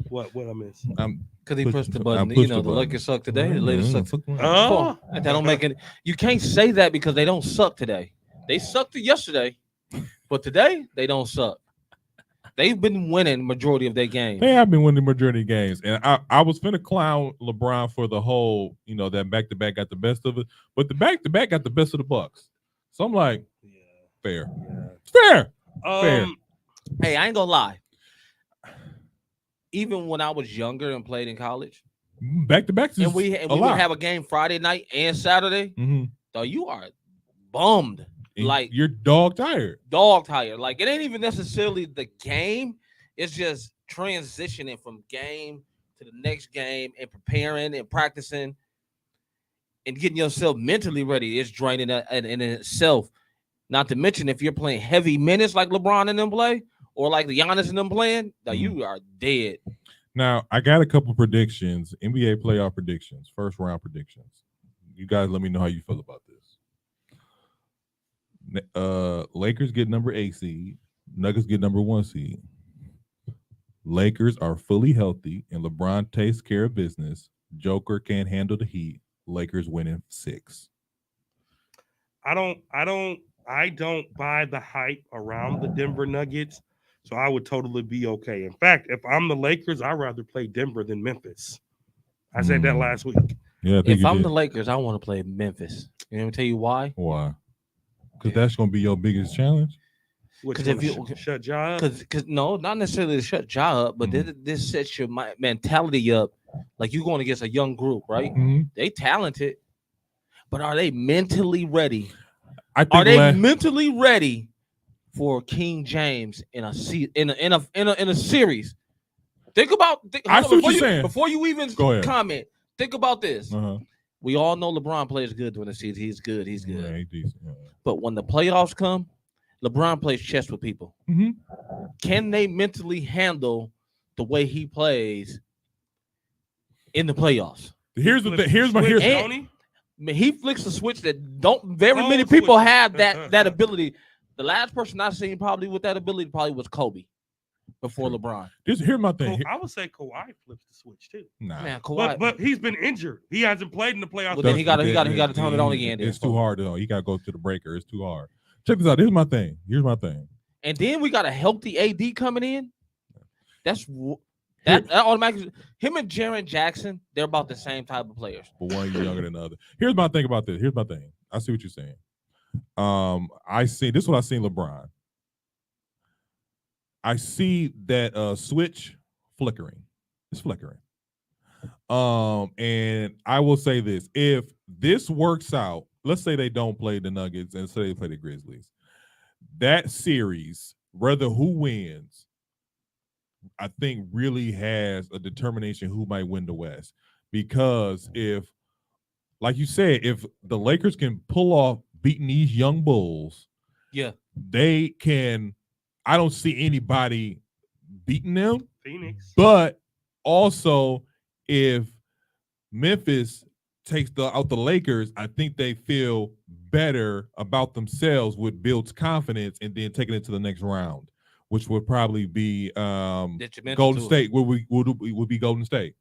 What I miss? Because he pressed the I button. pushed You know, the the button. Lakers suck today. The Lakers suck. Oh, That don't make it. You can't say that because they don't suck today. They sucked yesterday, but today they don't suck. They've been winning majority of their games. They have been winning the majority of games. And I was finna clown LeBron for the whole, that back-to-back got the best of it. But the back-to-back got the best of the Bucks. So I'm like, fair. Fair. Fair. Hey, I ain't gonna lie. Even when I was younger and played in college, Back-to-backs is and we a would lot. have a game Friday night and Saturday, though you are bummed. And Like you're dog tired. Like it ain't even necessarily the game. It's just transitioning from game to the next game and preparing and practicing and getting yourself mentally ready. It's draining in itself. Not to mention if you're playing heavy minutes like LeBron and them play, or like the Giannis and them playing, now you are dead. Now, I got a couple predictions, NBA playoff predictions, first round predictions. You guys let me know how you feel about this. Lakers get number 8 seed. Nuggets get number 1 seed. Lakers are fully healthy, and LeBron takes care of business. Joker can't handle the heat. Lakers winning 6. I don't buy the hype around the Denver Nuggets, so I would totally be okay. In fact, if I'm the Lakers, I'd rather play Denver than Memphis. I said that last week. Yeah, if I'm the Lakers, I want to play Memphis. You know, let me tell you why. Why? Because that's going to be your biggest challenge. Because if you shut Ja up, because no, not necessarily to shut Ja up, but this sets your mentality up. Like you're going against a young group, right? They talented, but are they mentally ready? Are they mentally ready for King James in a series? Think about. I see what you're saying. Before you even comment, think about this. We all know LeBron plays good during the season. He's good. He's good. Yeah, he's decent. Yeah. But when the playoffs come, LeBron plays chess with people. Can they mentally handle the way he plays in the playoffs? He flicks a switch that don't very many people have that ability. The last person I seen probably with that ability was Kobe before LeBron. Here's my thing. I would say Kawhi flips the switch too. Nah, man, Kawhi, but he's been injured. He hasn't played in the playoffs. Well, then he got to turn it on again. It's too hard though. He got to go to the breaker. It's too hard. Check this out. Here's my thing. And then we got a healthy AD coming in. That automatically, him and Jaren Jackson, they're about the same type of players. But one year younger than the other. Here's my thing about this. I see what you're saying. This is what I seen LeBron. I see that switch flickering. It's flickering. And I will say this: if this works out, let's say they don't play the Nuggets and say they play the Grizzlies, that series, whether who wins, I think really has a determination who might win the West. Because if, like you said, if the Lakers can pull off beating these young Bulls, they can. I don't see anybody beating them. Phoenix. But also, if Memphis takes out the Lakers, I think they feel better about themselves, which builds confidence, and then taking it to the next round, which would probably be Golden State. Would be Golden State.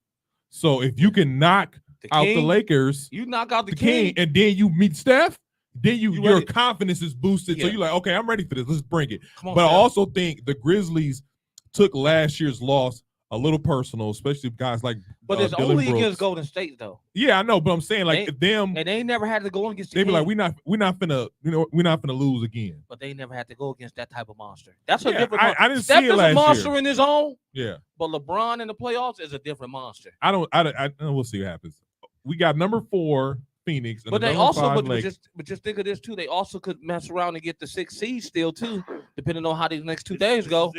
So if you can knock out the Lakers, you knock out the King, and then you meet Steph, then your confidence is boosted. So you're like, okay, I'm ready for this. Let's bring it. But I also think the Grizzlies took last year's loss a little personal, especially guys like. But it's Dillon only Brooks. against Golden State, though. Yeah, I know, but I'm saying them, and they never had to go against. They be like, we're not finna lose again. But they never had to go against that type of monster. That's a different. I didn't Steph see it is last a monster year. in his own. Yeah, but LeBron in the playoffs is a different monster. I we'll see what happens. We got number 4 Phoenix, and but they also, but just think of this too. They also could mess around and get the 6th seed still too, depending on how these next 2 days go.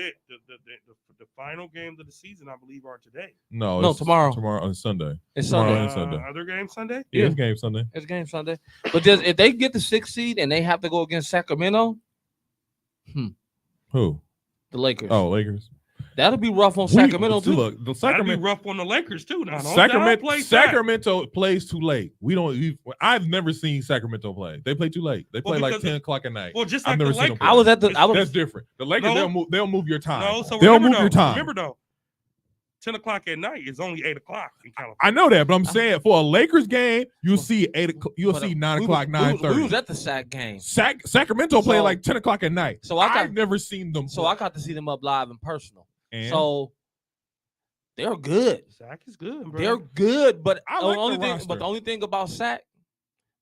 The final games of the season, I believe, are today. No, tomorrow. Tomorrow on Sunday. It's Sunday. Other game Sunday? Yeah, it's game Sunday. It's game Sunday. But just if they get the 6th seed and they have to go against Sacramento, who? The Lakers. Oh, Lakers. That'll be rough on We- Sacramento too. Look, the That'd be Sacramento. rough on the Lakers too. Now, don't play Sacramento plays too late. We don't. I've never seen Sacramento play. They play too late. They play like because 10 o'clock at night. Well, just I've like never the seen them Lakers. play. I was at the. I That's was. different. The Lakers, No. they'll move your time. No, so they'll remember move your though. time. Remember though, 10 o'clock at night is only 8 o'clock in California. I know that, but I'm saying for a Lakers game, you'll see 8. You'll but, see 9 we o'clock, was- we was 9:30. at the Sac game, Sacramento play So- like 10 o'clock at night. so I I've got. never seen them. So I got to see them up live and personal. And So they're good. Sac is good, bro. They're good, but I the like only the thing, roster. but the only thing about Sac,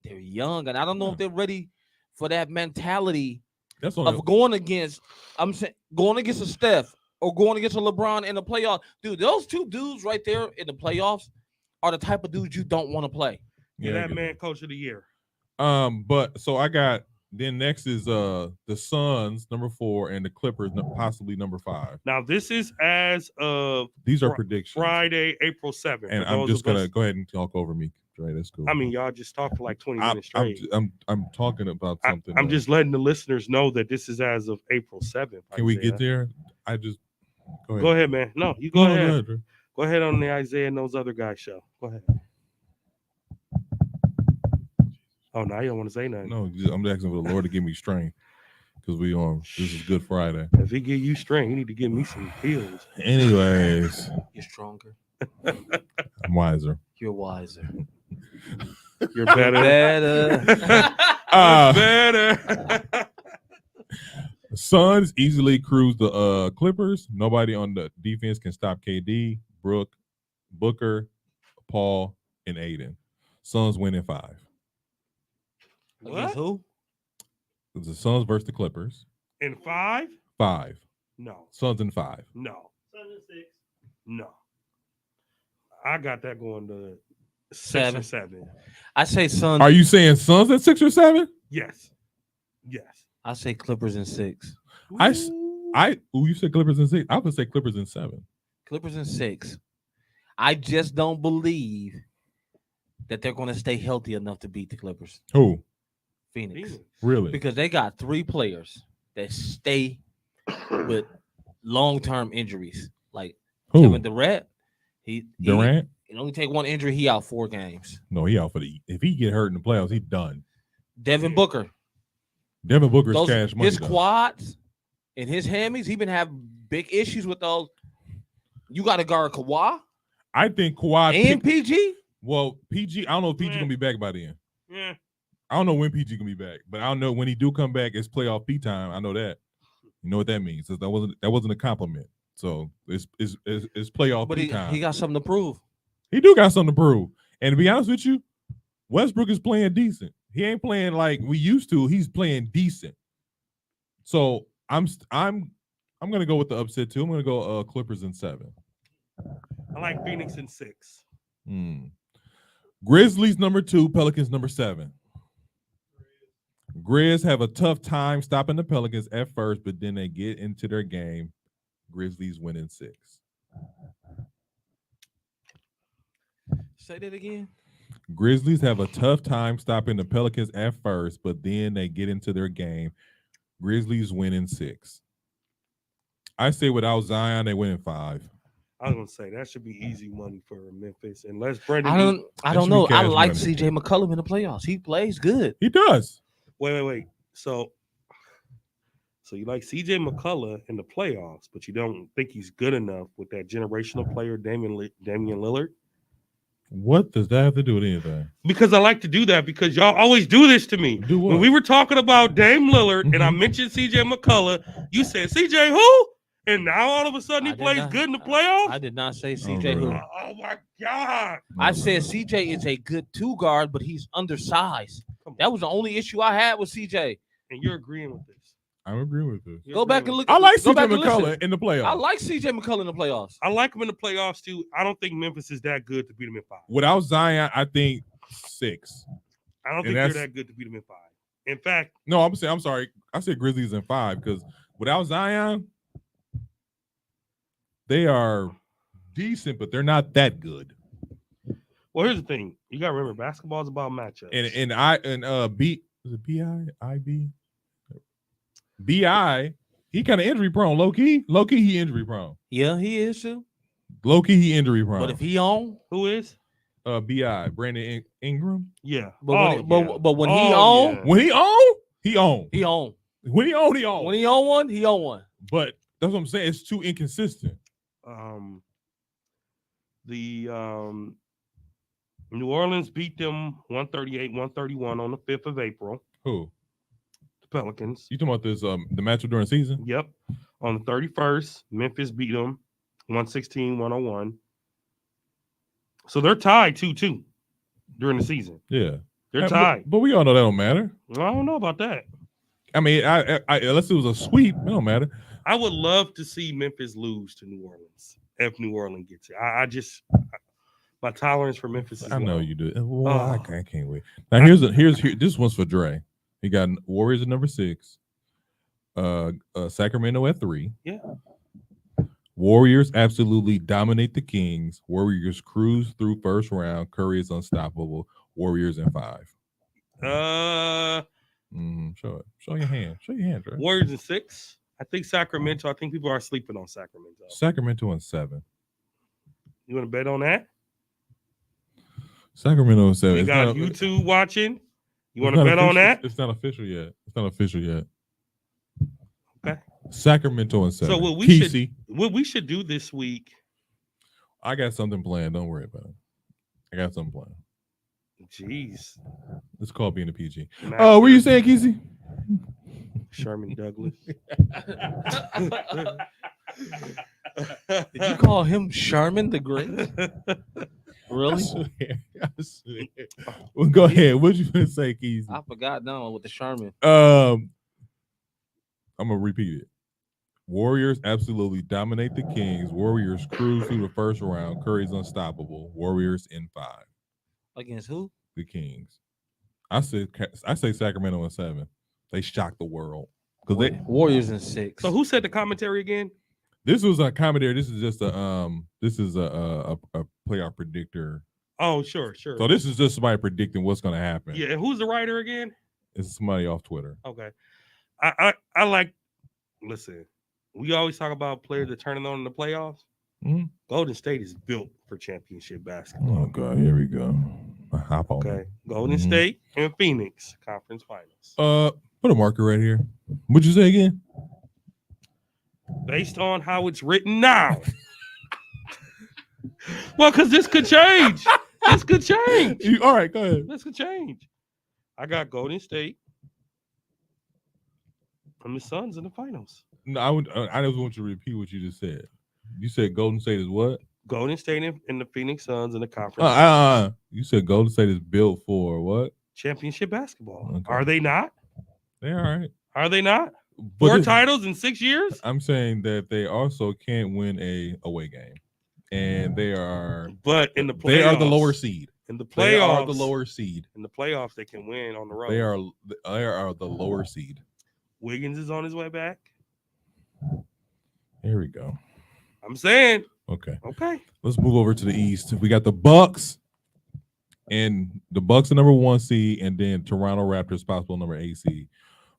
they're young, and I don't know Yeah. if they're ready for that mentality that's on of going against. I'm saying going against a Steph or going against a LeBron in the playoffs. Dude, those two dudes right there in the playoffs are the type of dudes you don't want to play. Get that man coach of the year. But so I got then next is the Suns number 4 and the Clippers possibly number 5. Now this is as of These are Fri- predictions. Friday, April 7th. And For I'm those just of gonna us- go ahead and talk over me, Dre. That's cool. I mean, y'all just talked for like 20 I'm, minutes straight. I'm talking about something. I'm just letting the listeners know that this is as of April 7th. Can we Isaiah. get there? I just go ahead. Go ahead, man. No, you go No, ahead. Dre. Go ahead on the Isaiah and those other guys show. Go ahead. Oh, now you don't want to say nothing. No, I'm asking for the Lord to give me strength because we on. This is Good Friday. If he give you strength, you need to give me some pills. Anyways, You're stronger. I'm wiser. You're wiser. You're better. Better. Uh, better. Suns easily cruise the Clippers. Nobody on the defense can stop KD, Booker, Paul, and Aiden. Suns win in 5. Against who? The Suns versus the Clippers. In 5? 5. No. Suns in 5. No. 7-6. No. I got that going to 6 or 7. I say Suns. Are you saying Suns at 6 or 7? Yes. Yes. I say Clippers in 6. You said Clippers in 6. I would say Clippers in 7. Clippers in 6. I just don't believe that they're going to stay healthy enough to beat the Clippers. Who? Phoenix. Really? Because they got 3 players that stay with long-term injuries. Like Who? Kevin Durant. Durant? It only take one injury. He out 4 games. No, he out for the. If he get hurt in the playoffs, he's done. Devin Booker. Devin Booker's cash money. His though. quads and his hammies. He been having big issues with those. You got to guard Kawhi I think Kawhi and PG. Well, PG. I don't know if PG gonna be back by then. Yeah. I don't know when PG gonna be back, but I don't know when he do come back. It's playoff P time. I know that. You know what that means? So that wasn't a compliment. So it's playoff But P time. he got something to prove. He do got something to prove. And to be honest with you, Westbrook is playing decent. He ain't playing like we used to. He's playing decent. So I'm gonna go with the upset too. I'm gonna go Clippers in 7. I like Phoenix in 6. Grizzlies number 2, Pelicans number 7. Grizz have a tough time stopping the Pelicans at first, but then they get into their game. Grizzlies win in 6. Say that again. Grizzlies have a tough time stopping the Pelicans at first, but then they get into their game. Grizzlies win in 6. I say without Zion, they win in 5. I was gonna say that should be easy money for Memphis, unless Brandon. I don't should be know. I cash like money. CJ McCollum in the playoffs. He plays good. He does. Wait. So you like CJ McCullough in the playoffs, but you don't think he's good enough with that generational player Damian Lillard? What does that have to do with anything? Because I like to do that because y'all always do this to me. Do what? When we were talking about Dame Lillard and I Mhm. mentioned CJ McCullough, you said CJ who? And now all of a sudden he I did plays not- good in the playoffs? I did not say CJ really? who. Oh my God. I said CJ is a good 2 guard, but he's undersized. Come on. That was the only issue I had with CJ. And you're agreeing with this. I'm agreeing with this. You're Go back agreeing and with look. I like go back CJ and listen. McCullough in the playoffs. I like CJ McCullough in the playoffs. I like him in the playoffs too. I don't think Memphis is that good to beat him in 5. Without Zion, I think 6. I don't And think they're that's- that good to beat him in 5. In fact, No, I'm sorry. I said Grizzlies in 5 because without Zion, they are decent, but they're not that good. well, here's the thing. You gotta remember basketball is about matchups. B is it BI? IB? BI, He kind of injury prone, low key. Low key, he injury prone. Yeah, he is too. Low key, he injury prone. But if he on, Who is? Bi Brandon Ingram. Yeah. but Oh, when, yeah. but when he Oh, on, yeah. When he on, he on. he on. When he on, he on. When he on one, he on one. But that's what I'm saying. It's too inconsistent. The New Orleans beat them 138-131 on the 5th of April. Who? The Pelicans. You talking about this the matchup during the season? Yep. On the 31st, Memphis beat them 116-101. So they're tied 2-2 during the season. Yeah. They're tied. But we all know that don't matter. I don't know about that. I mean, I unless it was a sweep, it don't matter. I would love to see Memphis lose to New Orleans if New Orleans gets it. My tolerance for Memphis is I know low. you do. Well, I can't wait. Now here's this one's for Dre. He got Warriors at number 6, Sacramento at 3. Yeah. Warriors absolutely dominate the Kings. Warriors cruise through first round. Curry is unstoppable. Warriors in 5. Show it. Show your hand. Show your hand, Dre. Warriors in 6. I think Sacramento. I think people are sleeping on Sacramento. Sacramento in 7. You want to bet on that? Sacramento in 7. We It's got not- YouTube watching. You it's want to not bet on official. that? It's not official yet. Okay. Sacramento in 7. So what we should do this week. I got something planned. Don't worry about it. I got something planned. Jeez. It's called being a PG. Master Oh, what were you saying, Kesey? Sherman Douglas. Did you call him Sherman the Great? Really? I swear. Well, go ahead. What you gonna say, Kesey? I forgot now with the Sherman. I'm gonna repeat it. Warriors absolutely dominate the Kings. Warriors cruise through the first round. Curry's unstoppable. Warriors in 5. Against who? The Kings. I say Sacramento in 7. They shocked the world because they. Warriors in 6. So who said the commentary again? This was a commentary. This is just a playoff predictor. Oh, sure. So this is just somebody predicting what's going to happen. Yeah, and who's the writer again? It's somebody off Twitter. Okay. I like. Listen, we always talk about players that turning on in the playoffs. Mhm. Golden State is built for championship basketball. Oh God, here we go. Hop on. Okay, Golden Mhm. State and Phoenix conference finals. Put a marker right here. What'd you say again? Based on how it's written now. Well, because this could change. This could change. All right, go ahead. This could change. I got Golden State and the Suns in the finals. No, I just want you to repeat what you just said. You said Golden State is what? Golden State and the Phoenix Suns in the conference You said Golden State is built for what? championship basketball. Okay. Are they not? They're all right. Are they not? But 4 this- titles in 6 years? I'm saying that they also can't win a away game, and they are But in the playoffs, they are the lower seed. In the They are playoffs, the lower seed. in the playoffs, they can win on the road. They are the lower seed. Wiggins is on his way back. Here we go. I'm saying, Okay, okay. let's move over to the East. We got the Bucks, and the Bucks are number 1 seed, and then Toronto Raptors possible number 8 seed.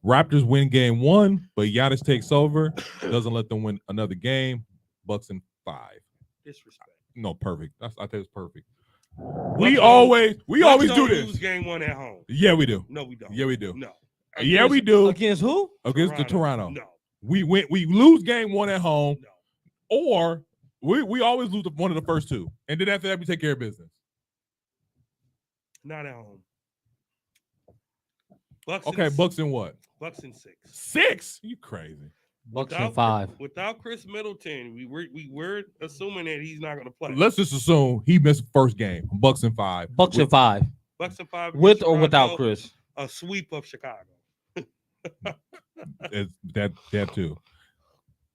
Raptors win game 1, but Giannis takes over, doesn't let them win another game. Bucks in 5. Disrespect. No, perfect. I think it's perfect. Bucks We don't- always Bucks do don't this. lose game 1 at home. Yeah, we do. No, we don't. Yeah, we do. No. Yeah, we do. Against who? Against the Toronto. No. We lose game 1 at home, No. or we always lose one of the first 2, and then after that we take care of business. Not at home. Bucks Okay, in, Bucks in what? Bucks in 6. 6? You crazy? Bucks in 5. Without Chris Middleton, we were assuming that he's not going to play. Let's just assume he missed the first game. Bucks in 5. Bucks in 5. Bucks in 5 With against or without Toronto, Chris? a sweep of Chicago. It's that too.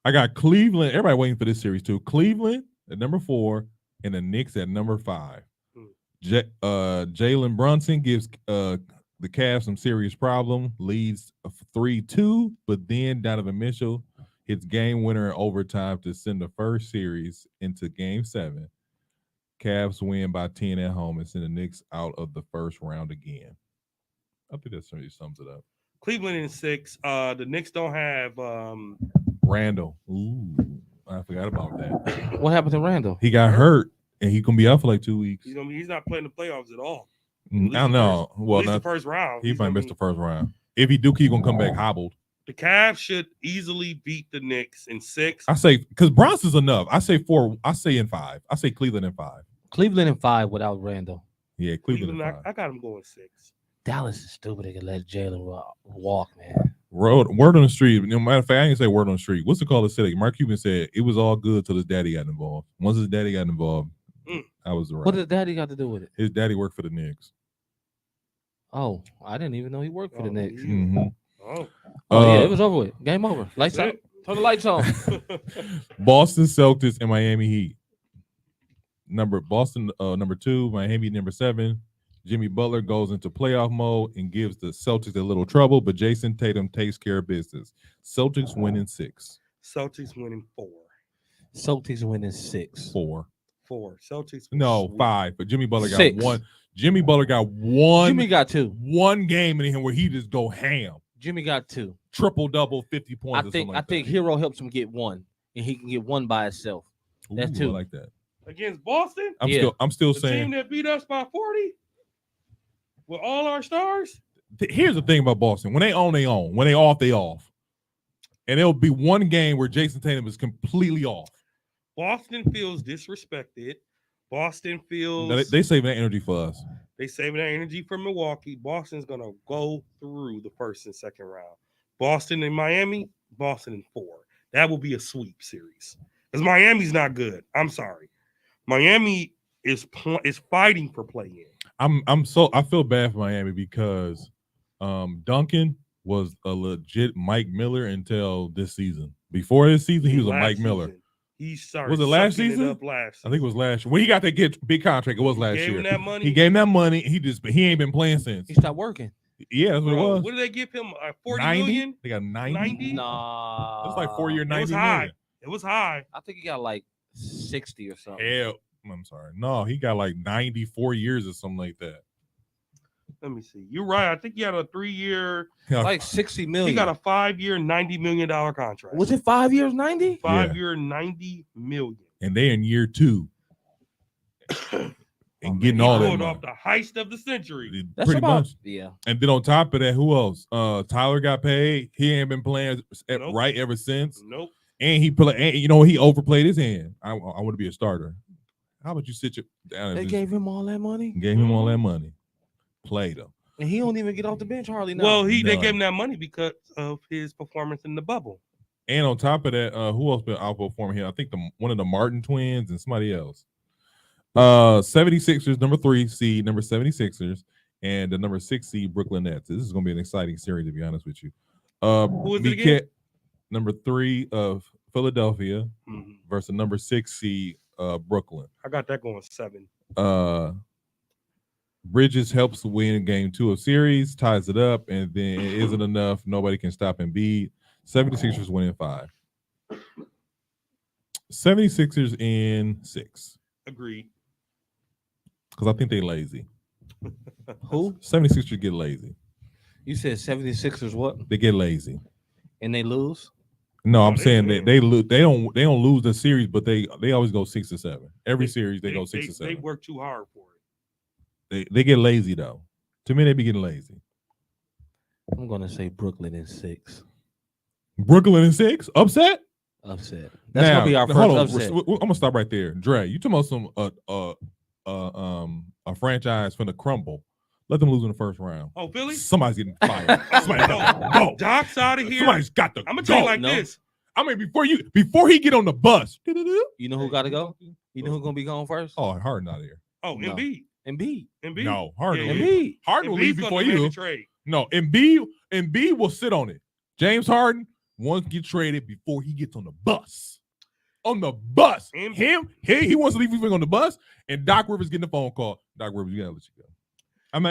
I got Cleveland. Everybody waiting for this series too. Cleveland at number 4 and the Knicks at number 5. Jalen Brunson gives the Cavs some serious problem. Leads 3-2, but then Donovan Mitchell hits game winner in overtime to send the first series into game 7. Cavs win by 10 at home and send the Knicks out of the first round again. I think that sums it up. Cleveland in 6. The Knicks don't have Randall. Ooh, I forgot about that. What happened to Randall? He got hurt, and he gonna be out for like 2 weeks. He's not playing the playoffs at all. I don't know. Well, At least the not, first round. he might miss the first round. If he do, he gonna come back hobbled. The Cavs should easily beat the Knicks in 6. I say because Bronson's enough. I say 4. I say in 5. I say Cleveland in 5. Cleveland in 5 without Randall. Yeah, Cleveland in 5. I got him going 6. Dallas is stupid. They can let Jalen walk, man. Word on the street. No matter of fact, I ain't say word on the street. What's the call of city? Mark Cuban said it was all good till his daddy got involved. Once his daddy got involved, I was right. What did daddy got to do with it? His daddy worked for the Knicks. Oh, I didn't even know he worked for the Knicks. Mm-hmm. Oh, yeah, it was over with. Game over. Lights out. Turn the lights on. Boston Celtics and Miami Heat. Boston number 2, Miami number 7. Jimmy Butler goes into playoff mode and gives the Celtics a little trouble, but Jason Tatum takes care of business. Celtics win in 6. Celtics winning 4. Celtics winning 6. 4. Celtics. No, 5. But Jimmy Butler got 6. 1. Jimmy Butler got 1. Jimmy got 2. 1 game in him where he just go ham. Jimmy got 2. Triple double, 50 points. I think Hero helps him get 1, and he can get 1 by itself. That's 2. I like that. Against Boston? I'm still the saying team that beat us by 40 with all our stars. Here's the thing about Boston: when they own, they own. When they off, they off. And it'll be one game where Jason Tatum is completely off. Boston feels disrespected. Boston feels they saving that energy for us. They saving that energy for Milwaukee. Boston's gonna go through the first and second round. Boston and Miami. Boston in 4. That will be a sweep series because Miami's not good. I'm sorry. Miami is fighting for play-in. I feel bad for Miami because Duncan was a legit Mike Miller until this season. Before this season, he was a Mike Miller. He started. Was it last season? I think it was last year. When he got that big contract, it was last year. Him that money. He gave him that money. He ain't been playing since. He stopped working. Yeah, that's what it was. What did they give him? 40 90? million? They got 90? Nah. It's like 4-year, 90 it was million. high. It was high. I think he got like 60 or something. Hell, I'm sorry. No, he got like 94 years or something like that. Let me see. You're right. I think he had a 3-year, like 60 million. He got a 5-year, $90 million contract. Was it 5 years, 90? 5-year, $90 million. And they're in year 2. And getting all that money. Off the heist of the century. That's pretty about, much. Yeah. And then on top of that, who else? Tyler got paid. He ain't been playing right ever since. Nope. And he overplayed his hand. I want to be a starter. How about you sit down? They gave him all that money. Gave him all that money. Played him. And he don't even get off the bench hardly now. Well, they gave him that money because of his performance in the bubble. And on top of that, who else been outperforming him? I think one of the Martin twins and somebody else. 76ers, number 3 seed, number 76ers, and the number 6 seed Brooklyn Nets. This is going to be an exciting series, to be honest with you. Who is it again? Number 3 of Philadelphia versus number 6 seed Brooklyn. I got that going 7. Bridges helps win game 2 of series, ties it up, and then it isn't enough. Nobody can stop Embiid. 76ers win in 5. 76ers in 6. Agreed. Because I think they lazy. Who? 76ers get lazy. You said 76ers what? They get lazy. And they lose? No, I'm saying that they lose. They don't lose the series, but they always go 6 or 7. Every series they go 6 or 7. They work too hard for it. They get lazy though. To me, they be getting lazy. I'm gonna say Brooklyn in 6. Brooklyn in 6? Upset? Upset. That's gonna be our first upset. I'm gonna stop right there. Dre, you talking about a franchise finna crumble. Let them lose in the first round. Oh, Philly? Somebody's getting fired. Go. Doc's out of here. Somebody's got to I'm gonna tell you like this. I mean, before he get on the bus. You know who got to go? You know who's gonna be going first? Oh, Harden out of here. Oh, no. Embiid. No, Harden. Embiid. Harden will leave before you. No, Embiid will sit on it. James Harden wants to get traded before he gets on the bus. On the bus. He wants to leave on the bus, and Doc Rivers getting the phone call. Doc Rivers, you gotta let you go. I'm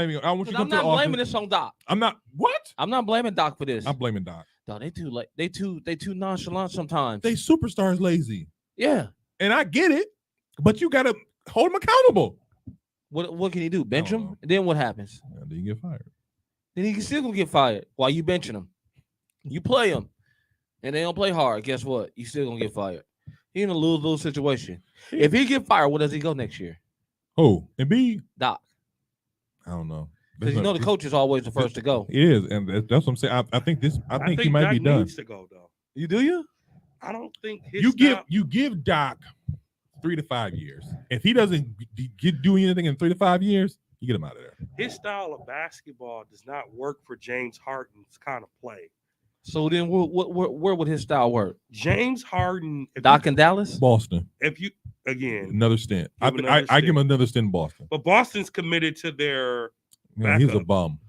not blaming this on Doc. I'm not what? I'm not blaming Doc for this. I'm blaming Doc. No, they too nonchalant sometimes. They superstars lazy. Yeah. And I get it, but you gotta hold them accountable. What can he do? Bench him? And then what happens? And then you get fired. Then he can still gonna get fired while you benching him. You play him. and they don't play hard, guess what? You still gonna get fired. He in a lose situation. If he get fired, where does he go next year? Oh, and B, Doc. I don't know. Because you know the coach is always the first to go. It is, and that's what I'm saying. I think this. I think he might Doc be done. needs to go though. You do you? I don't think his You give Doc 3 to 5 years. If he doesn't do anything in 3 to 5 years, you get him out of there. His style of basketball does not work for James Harden's kind of play. So then, where would his style work? James Harden, Doc in Dallas, Boston. If you again Another stint, I give him another stint in Boston. But Boston's committed to their. Yeah, he's a bum,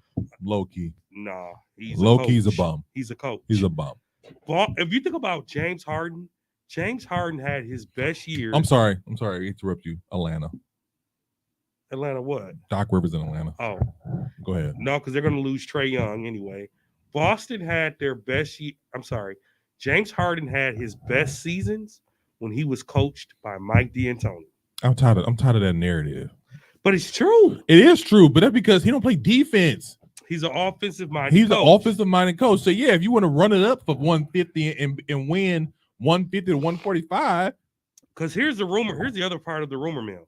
low key. Nah, he's low key. He's a bum. He's a coach. He's a bum. If you think about James Harden had his best year. I'm sorry to interrupt you. Atlanta what? Doc Rivers in Atlanta. Oh, go ahead. No, because they're going to lose Trae Young anyway. Boston had their best year. I'm sorry. James Harden had his best seasons when he was coached by Mike D'Antoni. I'm tired of that narrative. But it's true. It is true, but that's because he don't play defense. He's an offensive-minded He's coach. an offensive-minded coach. So, yeah, if you want to run it up for 150 and win 150 to 145. Because here's the rumor. Here's the other part of the rumor mill.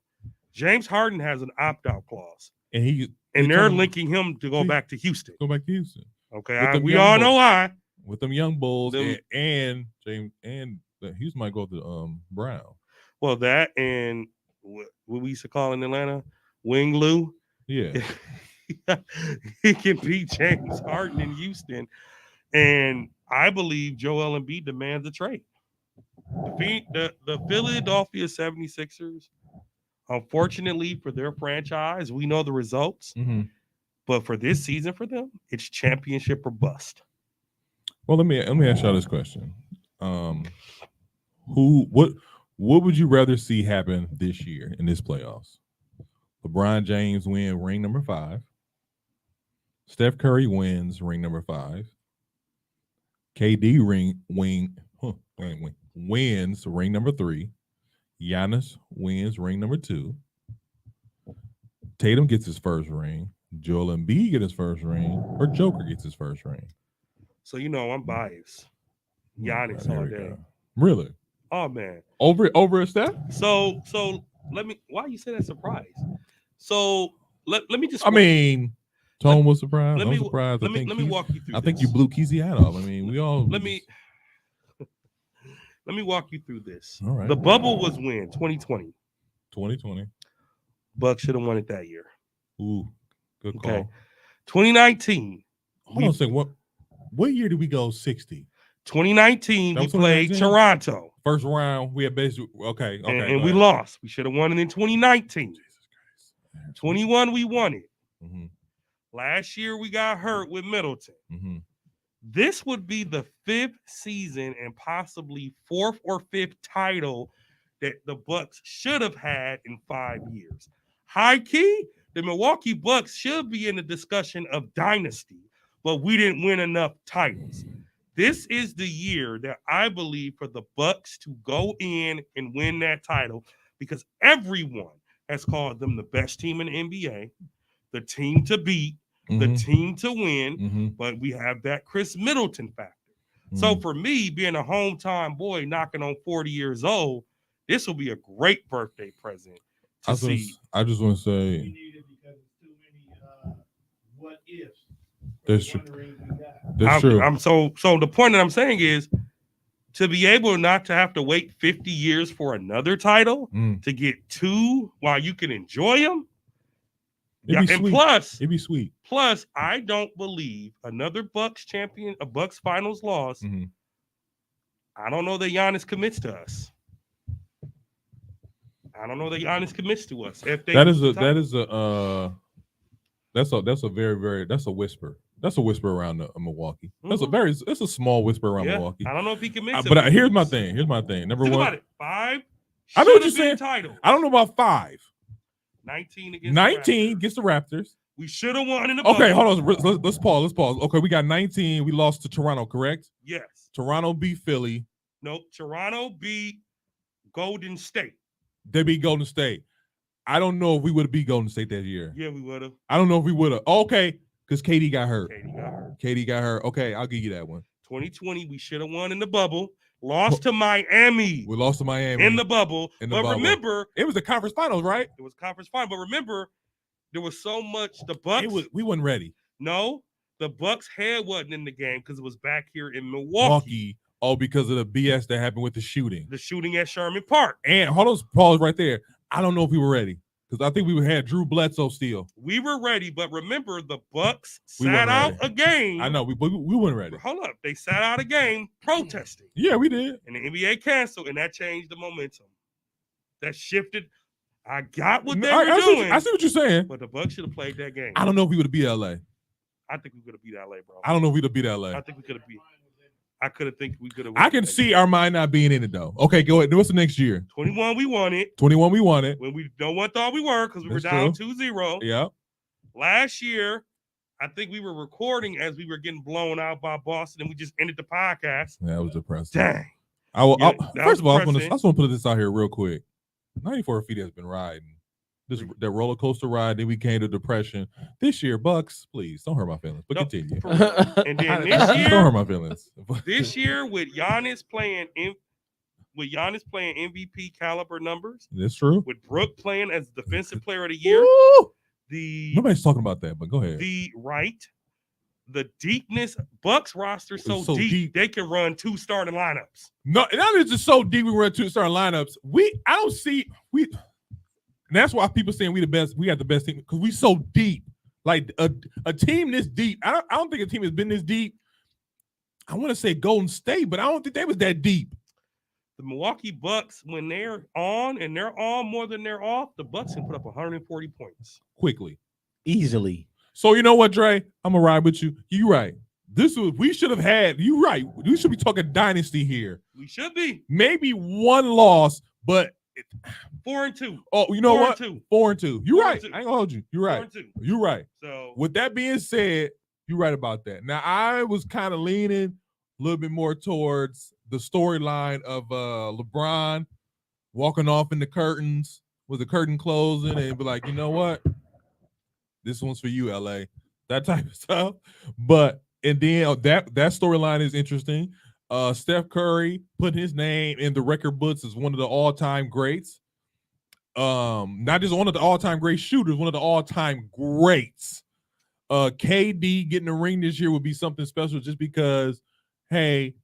James Harden has an opt-out clause. And they're linking him to go back to Houston. Go back to Houston. Okay, we all know why. With them young Bulls and James and Houston might go to Brown. Well, that and what we used to call in Atlanta, Wing Lou. Yeah. He can beat James Harden in Houston. And I believe Joel Embiid demands a trade. The Philadelphia 76ers, unfortunately for their franchise, we know the results. Mm-hmm. But for this season for them, it's championship or bust. Well, let me ask y'all this question. What would you rather see happen this year in this playoffs? LeBron James win ring number 5. Steph Curry wins ring number 5. KD wins ring number 3. Giannis wins ring number 2. Tatum gets his first ring. Joel Embiid gets his first ring, or Joker gets his first ring. So I'm biased. Giannis all day. Really? Oh man. Over a Steph? So let me. Why you say that surprise? So let me just. Tone was surprised. I'm surprised. Let me walk you through. I think you blew Kesey hat off. We all. Let me walk you through this. All right. The bubble was when 2020. 2020. Bucks should have won it that year. Ooh, good call. Okay. 2019. Hold on a second. What year did we go 60? 2019, we played Toronto. First round, we had basically okay. And we lost. We should have won it in 2019. Jesus Christ. 21, we won it. Mm-hmm. Last year, we got hurt with Middleton. Mm-hmm. This would be the 5th season and possibly 4th or 5th title that the Bucks should have had in 5 years. High key, the Milwaukee Bucks should be in the discussion of dynasty, but we didn't win enough titles. This is the year that I believe for the Bucks to go in and win that title because everyone has called them the best team in the NBA, the team to beat, the team to win, but we have that Chris Middleton factor. So for me, being a hometown boy knocking on 40 years old, this will be a great birthday present to see. I just want to say, because it's too many what ifs. That's true. That's true. So the point that I'm saying is to be able not to have to wait 50 years for another title to get 2 while you can enjoy them. It'd be sweet. It'd be sweet. Plus, I don't believe another Bucks a Bucks finals loss. I don't know that Giannis commits to us. I don't know that Giannis commits to us. If that's a very, very, that's a whisper. That's a whisper around Milwaukee. That's a small whisper around Milwaukee. I don't know if he commits. But here's my thing. Number Think one. about it. 5. I know what you're saying. Title. I don't know about 5. 19 against 19 gets the Raptors. We should have won in the Okay, hold on. Let's pause. Okay, we got 19. We lost to Toronto, correct? Yes. Toronto beat Philly. Nope. Toronto beat Golden State. They beat Golden State. I don't know if we would have beat Golden State that year. Yeah, we would have. I don't know if we would have. Okay, because KD got hurt. KD got hurt. Okay, I'll give you that one. 2020, we should have won in the bubble. Lost to Miami We lost to Miami in the bubble. In the but bubble. remember, it was the conference finals, right? it was conference final. But remember, there was so much. The Bucks. We weren't ready. No, the Bucks' head wasn't in the game because it was back here in Milwaukee. Milwaukee. Oh, because of the BS that happened with the shooting. The shooting at Sherman Park. And hold on, pause right there. I don't know if we were ready because I think we had Drew Bledsoe still. We were ready, but remember, the Bucks We sat weren't out ready. a game. I know we weren't ready. Hold up, they sat out a game protesting, Yeah, we did. and the NBA canceled, and that changed the momentum. That shifted. I got what they were doing. I see what you're saying. But the Bucks should have played that game. I don't know if we would have beat LA. I think we could have beat LA, bro. I don't know if we'd have beat LA. I think we could have beat. I could have think we could have. I can see our mind not being in it though. Okay, go ahead. What's the next year? 21. We won it 21. We won it. when we no one thought we were because we were That's down true. 2-0. Yeah. Last year, I think we were recording as we were getting blown out by Boston, and we just ended the podcast. That was depressing. Dang. I will. Yeah, that First of all, I depressing. just want to put this out here real quick. 94 feet has been riding that roller coaster ride. Then we came to depression. This year, Bucks, please don't hurt my feelings. But No, continue. And then this Don't year, hurt my feelings. this year with Giannis playing MVP caliber numbers, That's true. with Brook playing as defensive player of the year, Woo! the Nobody's talking about that, but go ahead. the deepness, Bucks roster so so deep. they can run 2 starting lineups. No, not it's just so deep. We run 2 starting lineups. I don't see we. And that's why people saying we the best. We got the best team because we so deep. Like a team this deep. I don't think a team has been this deep. I want to say Golden State, but I don't think they was that deep. The Milwaukee Bucks, when they're on and they're on more than they're off, the Bucks can put up 140 points Quickly. Easily. So you know what, Dre? I'm gonna ride with you. You right. We should have had. You right. We should be talking dynasty here. We should be Maybe 1 loss, but 4-2. oh, you know 4 what? and 2. 4-2. You're 4 right. and 2. I ain't gonna hold you. You're right. 4-2. You're right. So With that being said, you're right about that. Now I was kind of leaning a little bit more towards the storyline of LeBron walking off in the curtains with the curtain closing and be like, you know what? This one's for you, LA. That type of stuff. But and then that storyline is interesting. Steph Curry put his name in the record books as one of the all-time greats. Not just one of the all-time great shooters, one of the all-time greats. KD getting a ring this year would be something special just because, hey,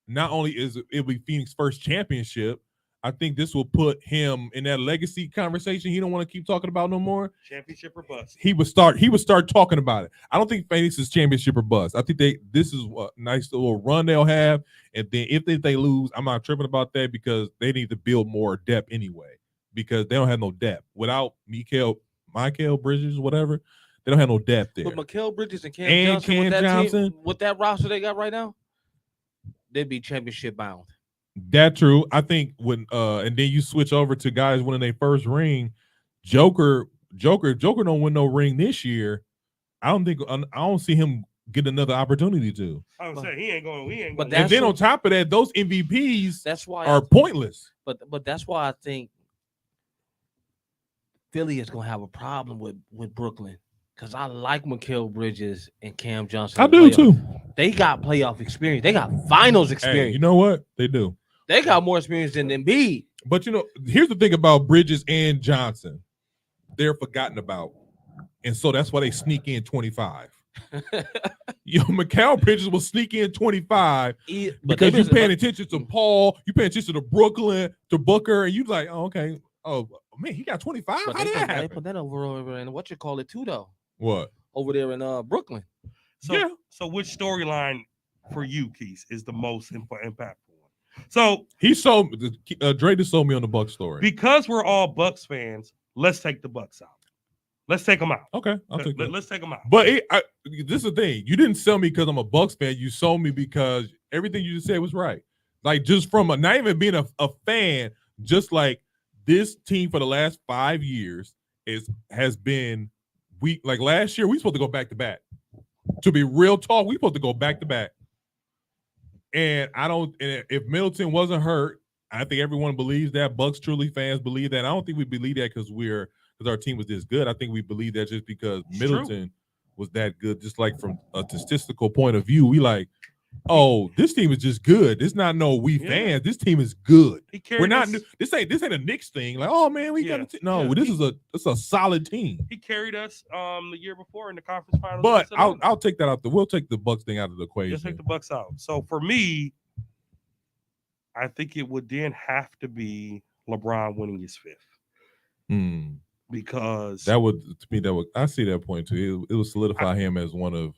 not only is it'll be Phoenix's first championship, I think this will put him in that legacy conversation he don't want to keep talking about no more. championship or bust. He would start talking about it. I don't think Phoenix is championship or bust. I think this is a nice little run they'll have. And then if they lose, I'm not tripping about that because they need to build more depth anyway. Because they don't have no depth. Without Michael Bridges, whatever, they don't have no depth there. But Mikal Bridges and Cam Johnson, with that Johnson, team, with that roster they got right now, they'd be championship bound. That true. I think when and then you switch over to guys winning their first ring. Joker don't win no ring this year. I don't see him get another opportunity to. I would say he ain't going. But And then on top of that, those MVPs That's why are pointless. But that's why I think Philly is gonna have a problem with Brooklyn. Because I like Mikal Bridges and Cam Johnson. I do too. They got playoff experience. They got finals experience. Hey, you know what? They do. They got more experience than Embiid. But you know, here's the thing about Bridges and Johnson. They're forgotten about. And so that's why they sneak in 25. Mikal Bridges will sneak in 25 because you're paying attention to Paul, you paying attention to Brooklyn, to Booker, and you like, oh, okay. Oh man, he got 25. How did that They happen? put that over in what you call it too, though. What? Over there in Brooklyn. So, Yeah. So which storyline for you, Keith, is the most impactful one? So He sold Dre just sold me on the Bucks story. because we're all Bucks fans, let's take the Bucks out. Let's take them out. Okay, I'll take that. Let's take them out. But this is the thing. You didn't sell me because I'm a Bucks fan. You sold me because everything you just said was right. Like just from not even being a fan, just like this team for the last 5 years has been weak. Like last year, we supposed to go back to back. To be real talk, we supposed to go back to back. And if Middleton wasn't hurt, I think everyone believes that. Bucks truly fans believe that. I don't think we believe that because our team was this good. I think we believe that just because Middleton was that good. Just like from a statistical point of view, we like, Oh, this team is just good. This not no we Yeah. fans. This team is good. He carried We're not us. new. This ain't a Knicks thing. Like, oh man, we got Yeah, a team. No, yeah. this is a solid team. He carried us the year before in the conference finals. But against Atlanta. I'll take that out. We'll take the Bucks thing out of the equation. Just take the Bucks out. So for me, I think it would then have to be LeBron winning his fifth Hmm. because That would to me. That would I see that point too. It would solidify him as one of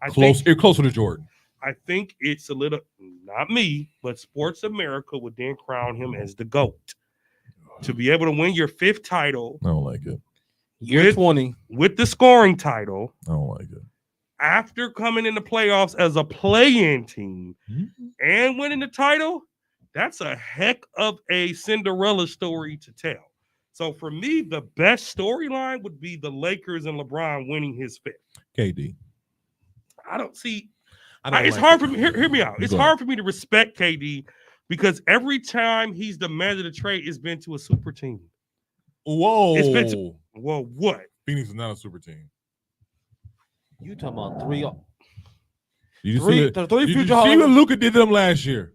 I close. think, Closer to Jordan. I think it's a little not me, but Sports America would then crown him as the GOAT to be able to win your fifth title I don't like it. Year 20. with the scoring title I don't like it. after coming in the playoffs as a play-in team and winning the title. That's a heck of a Cinderella story to tell. So for me, the best storyline would be the Lakers and LeBron winning his fifth. KD. I don't see. I It's like hard it. for me. Hear me out. It's Go hard for me to respect KD because every time he's demanded a trade, it's been to a super team. Whoa. It's been Well, what? Phoenix is not a super team. You talking about three You three see what, three did you future see Hall what of- Luka did to them last year?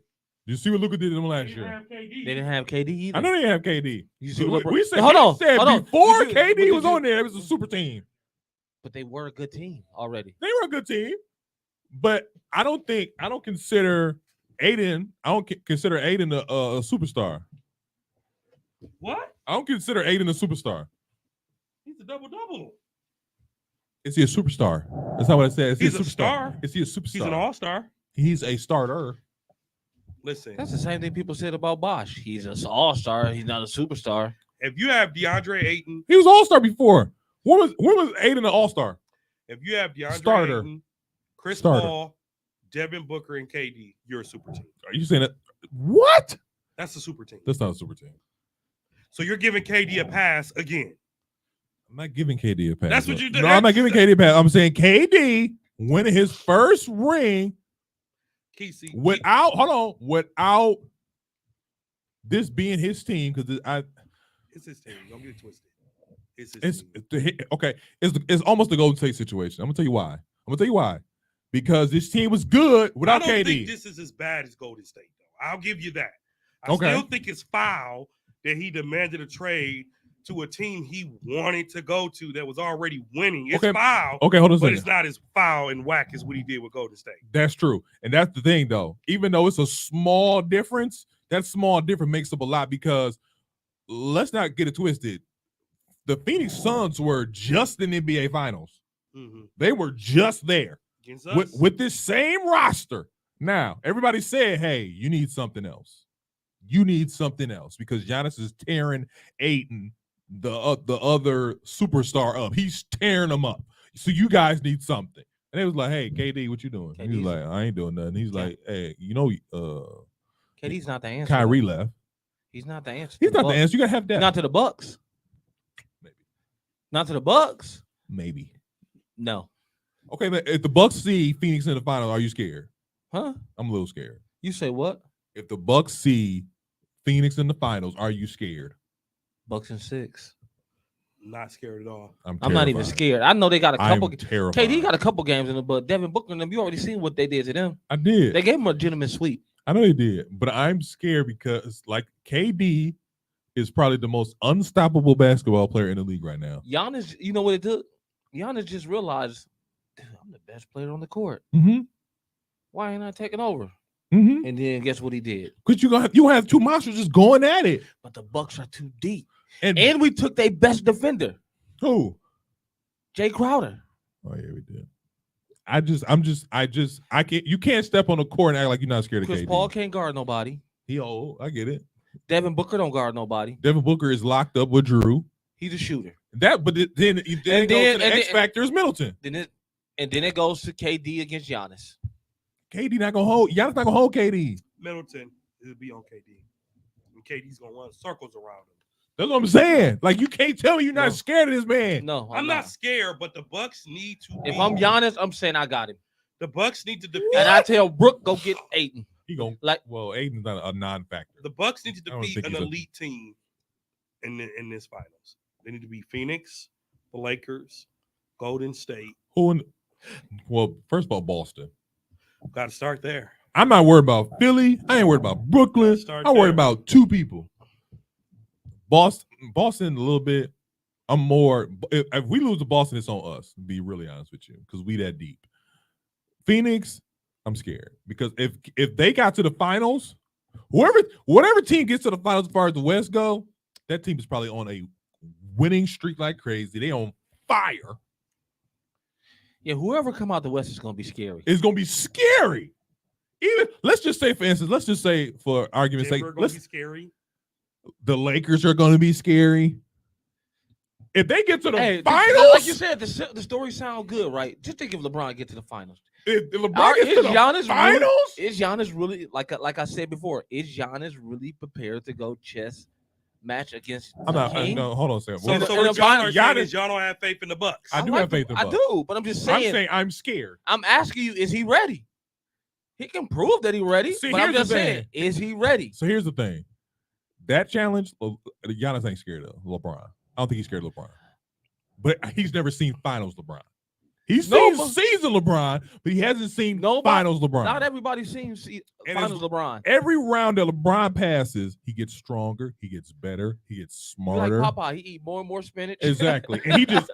You see what Luka did to them last They didn't year? have KD. They didn't have KD either. I know they didn't have KD. You see We, LeBron- we said, Hold he on, said hold on. before Did you- KD did was you- on there, it was a super team. But they were a good team already. They were a good team, but I don't consider Aiden. I don't consider Aiden a superstar. What? I don't consider Aiden a superstar. He's a double-double. Is he a superstar? That's not what I said. Is he He's a star. Is he a superstar? He's an all-star. He's a starter. Listen, That's the same thing people said about Bosch. He's an all-star. He's not a superstar. if you have DeAndre Ayton, He was all-star before. When was Aiden an all-star? if you have DeAndre Starter. Ayton, Chris Starter. Paul, Devin Booker, and KD, you're a super team. Are you saying that? What? That's a super team. That's not a super team. So you're giving KD a pass again. I'm not giving KD a pass. That's what though. you did. No, I'm not giving KD a pass. I'm saying KD winning his first ring Kesey, without this being his team because it's his team. Don't get it twisted. It's his team. it's almost the Golden State situation. I'm gonna tell you why. Because this team was good without I don't KD. think this is as bad as Golden State, though. I'll give you that. I Okay. still think it's foul that he demanded a trade to a team he wanted to go to that was already winning. It's Okay. foul, Okay, hold on a but second. it's not as foul and whack as what he did with Golden State. That's true. And that's the thing, though. Even though it's a small difference, that small difference makes up a lot because let's not get it twisted. The Phoenix Suns were just in the NBA Finals. Mm-hmm. They were just there Against us, with this same roster. Now, everybody said, hey, you need something else. You need something else because Giannis is tearing Ayton, the other superstar, up. He's tearing them up. So you guys need something. And it was like, hey, KD, what you doing? He was KD's like, I ain't doing nothing. He's like, hey, KD's not the answer. Kyrie left. He's not the answer. He's to the not the Bucks. answer. You gotta have that. Not to the Bucks. Maybe. Not to the Bucks. Maybe. No. Okay, but if the Bucks see Phoenix in the final, are you scared? Huh? I'm a little scared. You say what? If the Bucks see Phoenix in the finals, are you scared? Bucks and 6. not scared at all. I'm not even scared. I know they got a couple. I'm terrified. KD got a couple games in the but Devin Booker and them. You already seen what they did to them. I did. They gave him a legitimate sweep. I know they did, but I'm scared because like KD is probably the most unstoppable basketball player in the league right now. Giannis, you know what it took? Giannis just realized, dude, I'm the best player on the court. Mm-hmm. Why ain't I taking over? Mm-hmm. And then guess what he did? Because you have two monsters just going at it. But the Bucks are too deep. And And we took their best defender, who? Jay Crowder. Oh yeah, we did. I can't. You can't step on the court and act like you're not scared of Chris KD. Paul can't guard nobody. He old. I get it. Devin Booker don't guard nobody. Devin Booker is locked up with Drew. He's a shooter. Then the X factor is Middleton. Then it goes to KD against Giannis. KD not gonna hold. Giannis not gonna hold KD. Middleton is be on KD. And KD's gonna run circles around him. That's what I'm saying. Like you can't tell me you're not No. scared of this man. No, I'm not scared, but the Bucks need to. If I'm Giannis, I'm saying I got him. The Bucks need to defeat. And I tell Brooke, go get Ayton. He gonna Like- well, Aiden's not a non-factor. The Bucks need to I don't defeat think an he's a- elite team in this finals. They need to be Phoenix, the Lakers, Golden State. Who? Well, first of all, Boston. Got to start there. I'm not worried about Philly. I ain't worried about Brooklyn. Start I'm worried there. about two people. Boston a little bit. I'm more. If we lose to Boston, it's on us. To be really honest with you, because we that deep. Phoenix, I'm scared because if they got to the finals, whatever team gets to the finals as far as the West go, that team is probably on a winning streak like crazy. They on fire. Yeah, whoever come out the West is gonna be scary. It's gonna be scary. Even let's just say, for instance, let's just say for argument's sake, Denver gonna be scary. the Lakers are gonna be scary. If they get to the Hey, finals, like you said, the story sound good, right? Just think if LeBron get to the finals. if LeBron gets to the finals, Is Giannis really like I said before? Is Giannis really prepared to go chess match against? I'm not. King? No, hold on a second. So And what the y'all are finals, saying is y'all don't have faith in the Bucks. I do have faith in I Bucks. do, but I'm just I'm saying. saying I'm scared. I'm asking you, is he ready? He can prove that he's ready. See, but I'm here's just the saying, thing. is he ready? So here's the thing. That challenge, Giannis ain't scared of LeBron. I don't think he's scared of LeBron. But he's never seen finals LeBron. He's seen season LeBron, but he hasn't seen finals LeBron. Not everybody's seen finals LeBron. Every round that LeBron passes, he gets stronger, he gets better, he gets smarter. Like Popeye, he eat more and more spinach. Exactly. And he just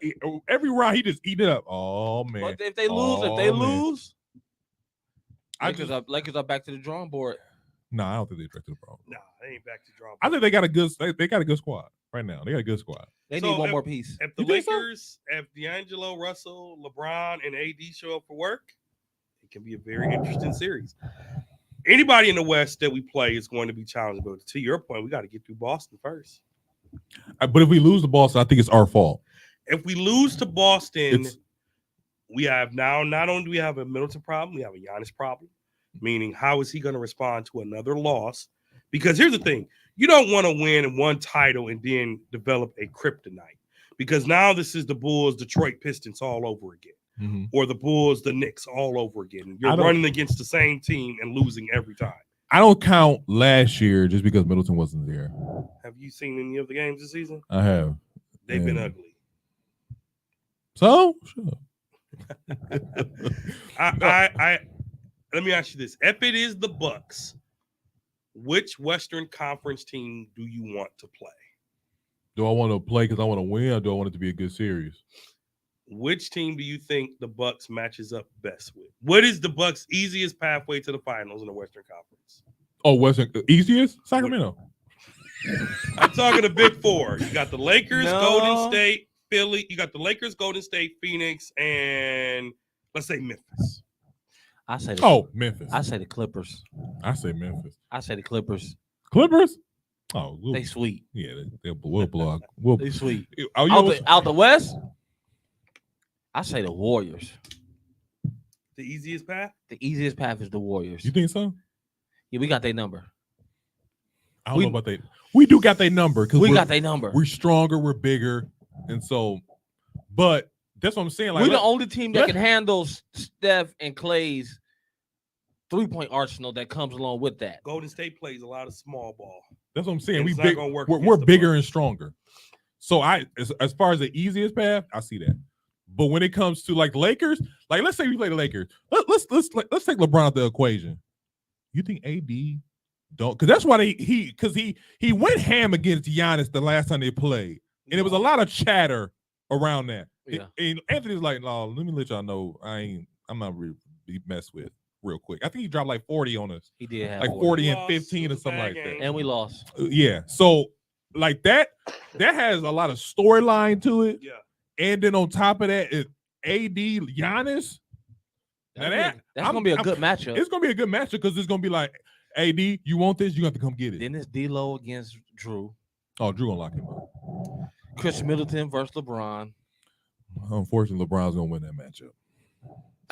every round he just eat it up. Oh man. But if they lose, Lakers are back to the drawing board. No, I don't think they're back to the problem. Nah, they ain't back to drawing. I think they got a good squad right now. They got a good squad. They need one more piece. If the Lakers, if D'Angelo Russell, LeBron, and AD show up for work, it can be a very interesting series. Anybody in the West that we play is going to be challenging. But to your point, we got to get through Boston first. But if we lose to Boston, I think it's our fault. If we lose to Boston, we have now not only do we have a Middleton problem, we have a Giannis problem. Meaning, how is he going to respond to another loss? Because here's the thing. You don't want to win one title and then develop a kryptonite. Because now this is the Bulls, Detroit Pistons all over again. Mm-hmm. Or the Bulls, the Knicks all over again. You're running against the same team and losing every time. I don't count last year just because Middleton wasn't there. Have you seen any of the games this season? I have. They've been ugly. So? Sure. Let me ask you this. If it is the Bucks, which Western Conference team do you want to play? Do I want to play because I want to win, or do I want it to be a good series? Which team do you think the Bucks matches up best with? What is the Bucks' easiest pathway to the finals in the Western Conference? Oh, Western easiest? Sacramento. I'm talking the Big Four. You got the Lakers, Golden State, Philly. You got the Lakers, Golden State, Phoenix, and let's say Memphis. I say Memphis. I say the Clippers. I say Memphis. I say the Clippers. Clippers? Oh, they sweet. Yeah, we'll blow. They sweet. Out the West, I say the Warriors. The easiest path? The easiest path is the Warriors. You think so? Yeah, we got their number. I don't know about that. We do got their number because we got their number. We're stronger, we're bigger, and so. But that's what I'm saying. Like, we're the only team that can handle Steph and Clay's 3-point arsenal that comes along with that. Golden State plays a lot of small ball. That's what I'm saying. We're bigger and stronger. So as far as the easiest path, I see that. But when it comes to like Lakers, like let's say we play the Lakers, let's take LeBron out the equation. You think AD don't? Because that's why he went ham against Giannis the last time they played, and it was a lot of chatter around that. Yeah. And Anthony's like, no, let me let y'all know I'm not really messed with real quick. I think he dropped like 40 on us. He did have like 40 and 15 or something like that. And we lost. Yeah. So like that has a lot of storyline to it. Yeah. And then on top of that, is AD Giannis. That's gonna be a good matchup. It's gonna be a good matchup because it's gonna be like, AD, you want this? You have to come get it. Then it's D'Lo against Drew. Oh, Drew gonna lock him up. Chris Middleton versus LeBron. Unfortunately, LeBron's gonna win that matchup.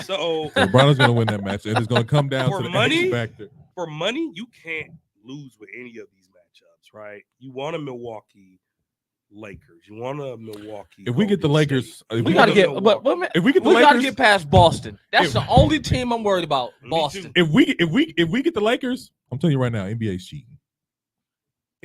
So LeBron's gonna win that matchup, and it's gonna come down for to the money. X factor. For money, you can't lose with any of these matchups, right? You want a Milwaukee Lakers. You want a Milwaukee. If we get the Lakers, we gotta get. If we get the Lakers, gotta get past Boston. That's the only team I'm worried about. Boston. If we get the Lakers, I'm telling you right now, NBA's cheating.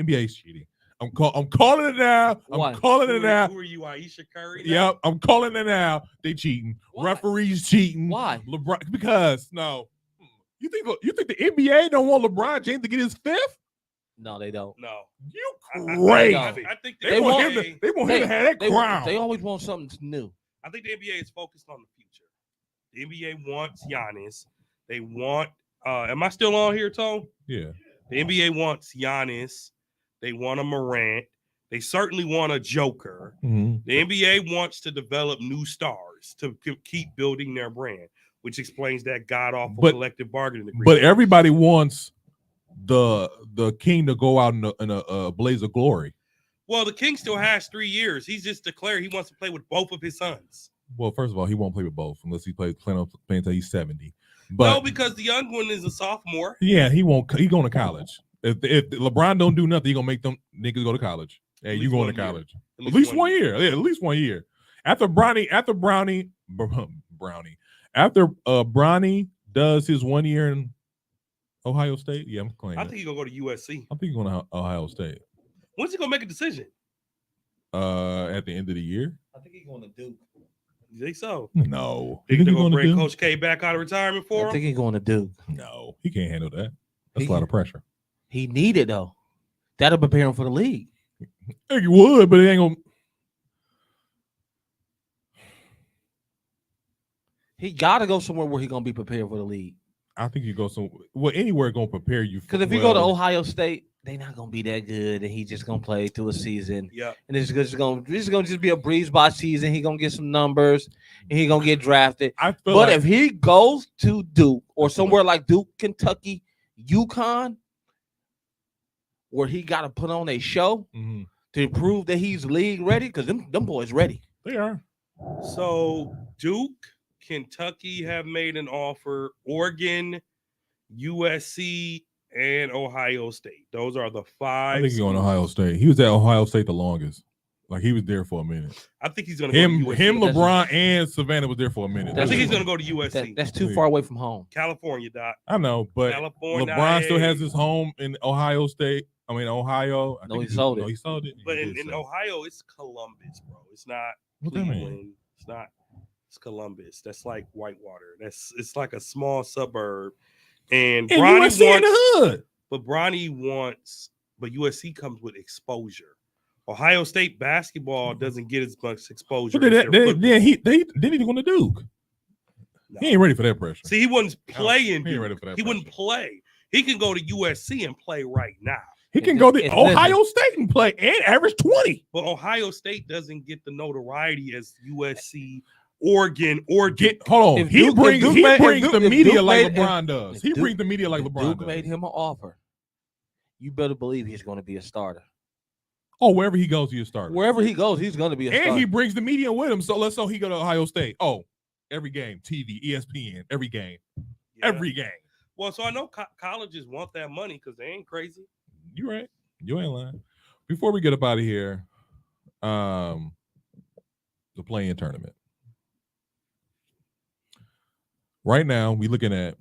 NBA's cheating. I'm calling it now. I'm calling it now. Who are you, Aisha Curry? Yep, I'm calling it now. They cheating. Why? Referees cheating. Why? LeBron, because no. You think the NBA don't want LeBron James to get his fifth? No, they don't. No. You crazy. I think the They want him NBA to. They want him to have that crown. They always want something new. I think the NBA is focused on the future. The NBA wants Giannis. They want. Am I still on here, Tone? Yeah. The NBA wants Giannis. They want a Morant. They certainly want a Joker. Mhm. The NBA wants to develop new stars to keep building their brand, which explains that god awful collective bargaining agreement. But everybody wants the king to go out in a blaze of glory. Well, the king still has 3 years. He's just declared he wants to play with both of his sons. Well, first of all, he won't play with both unless he playing until he's 70. But no, because the young one is a sophomore. Yeah, he won't. He going to college. If LeBron don't do nothing, he gonna make them niggas go to college. Hey, you going to college? At least 1 year. Yeah, at least 1 year. After Bronny, after Bronny does his 1 year in Ohio State. Yeah, I'm claiming. I think he's gonna go to USC. I think he's going to Ohio State. When's he gonna make a decision? At the end of the year. I think he's going to Duke. You think so? No. Think they're gonna bring Duke? Coach K back out of retirement for I him? think he's going to Duke. No, he can't handle that. That's a lot of pressure. He need it though. That'll prepare him for the league. I think he would, but it ain't gonna. He got to go somewhere where he's gonna be prepared for the league. I think you go anywhere gonna prepare you. Because if you go to Ohio State, they're not gonna be that good, and he's just gonna play through a season. Yeah, and it's just gonna be a breeze by season. He gonna get some numbers, and he gonna get drafted. But if he goes to Duke or somewhere like Duke, Kentucky, UConn, where he got to put on a show to prove that he's league ready, because them boys ready. They are. So Duke, Kentucky have made an offer. Oregon, USC, and Ohio State. Those are the 5. I think he's going to Ohio State. He was at Ohio State the longest. Like he was there for a minute. I think he's going to go to USC. LeBron, and Savannah was there for a minute. I think he's going to go to USC. That's too far away from home. California, Doc. I know, but California, LeBron still has his home in Ohio State. I mean, Ohio. No, he sold it. No, he sold it. But in Ohio, it's Columbus, bro. It's not Cleveland. It's not. It's Columbus. That's like Whitewater. It's like a small suburb. And Bronny wants in the hood. But Bronny wants. But USC comes with exposure. Ohio State basketball doesn't get as much exposure. Then he going to Duke. No. He ain't ready for that pressure. See, he wasn't playing. He ain't ready for that. He wouldn't play. He can go to USC and play right now. He can go to Ohio State and play and average 20. But Ohio State doesn't get the notoriety as USC, Oregon, or hold on. He brings the media like LeBron does. He brings the media like LeBron does. Duke made him an offer. You better believe he's going to be a starter. Oh, wherever he goes, he's a starter. Wherever he goes, he's going to be a starter. And he brings the media with him. So let's say he go to Ohio State. Oh, every game, TV, ESPN, every game. Yeah. Every game. Well, so I know colleges want that money because they ain't crazy. You're right. You ain't lying. Before we get up out of here, the play-in tournament. Right now, we're looking at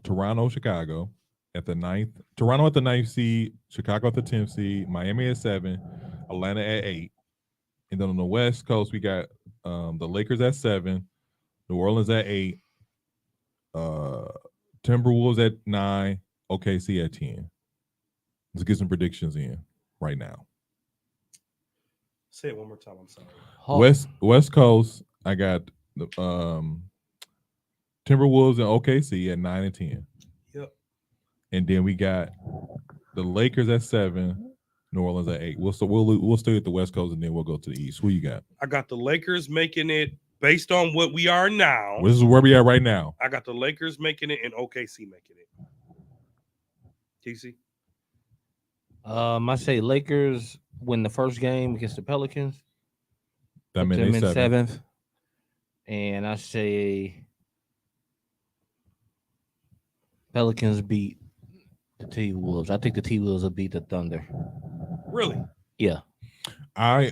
Toronto, Chicago at the 9th. Toronto at the 9th seed, Chicago at the 10th seed, Miami at 7, Atlanta at 8. And then on the West Coast, we got the Lakers at 7, New Orleans at 8, Timberwolves at 9, OKC at 10. Let's get some predictions in right now. Say it one more time. I'm sorry. West Coast, I got the Timberwolves and OKC at 9 and 10. Yep. And then we got the Lakers at 7, New Orleans at 8. We'll stay at the West Coast and then we'll go to the East. Who you got? I got the Lakers making it based on what we are now. This is where we are right now. I got the Lakers making it and OKC making it. TC? I say Lakers win the first game against the Pelicans. That meant they 7th. And I say Pelicans beat the T-Wolves. I think the T-Wolves will beat the Thunder. Really? Yeah. I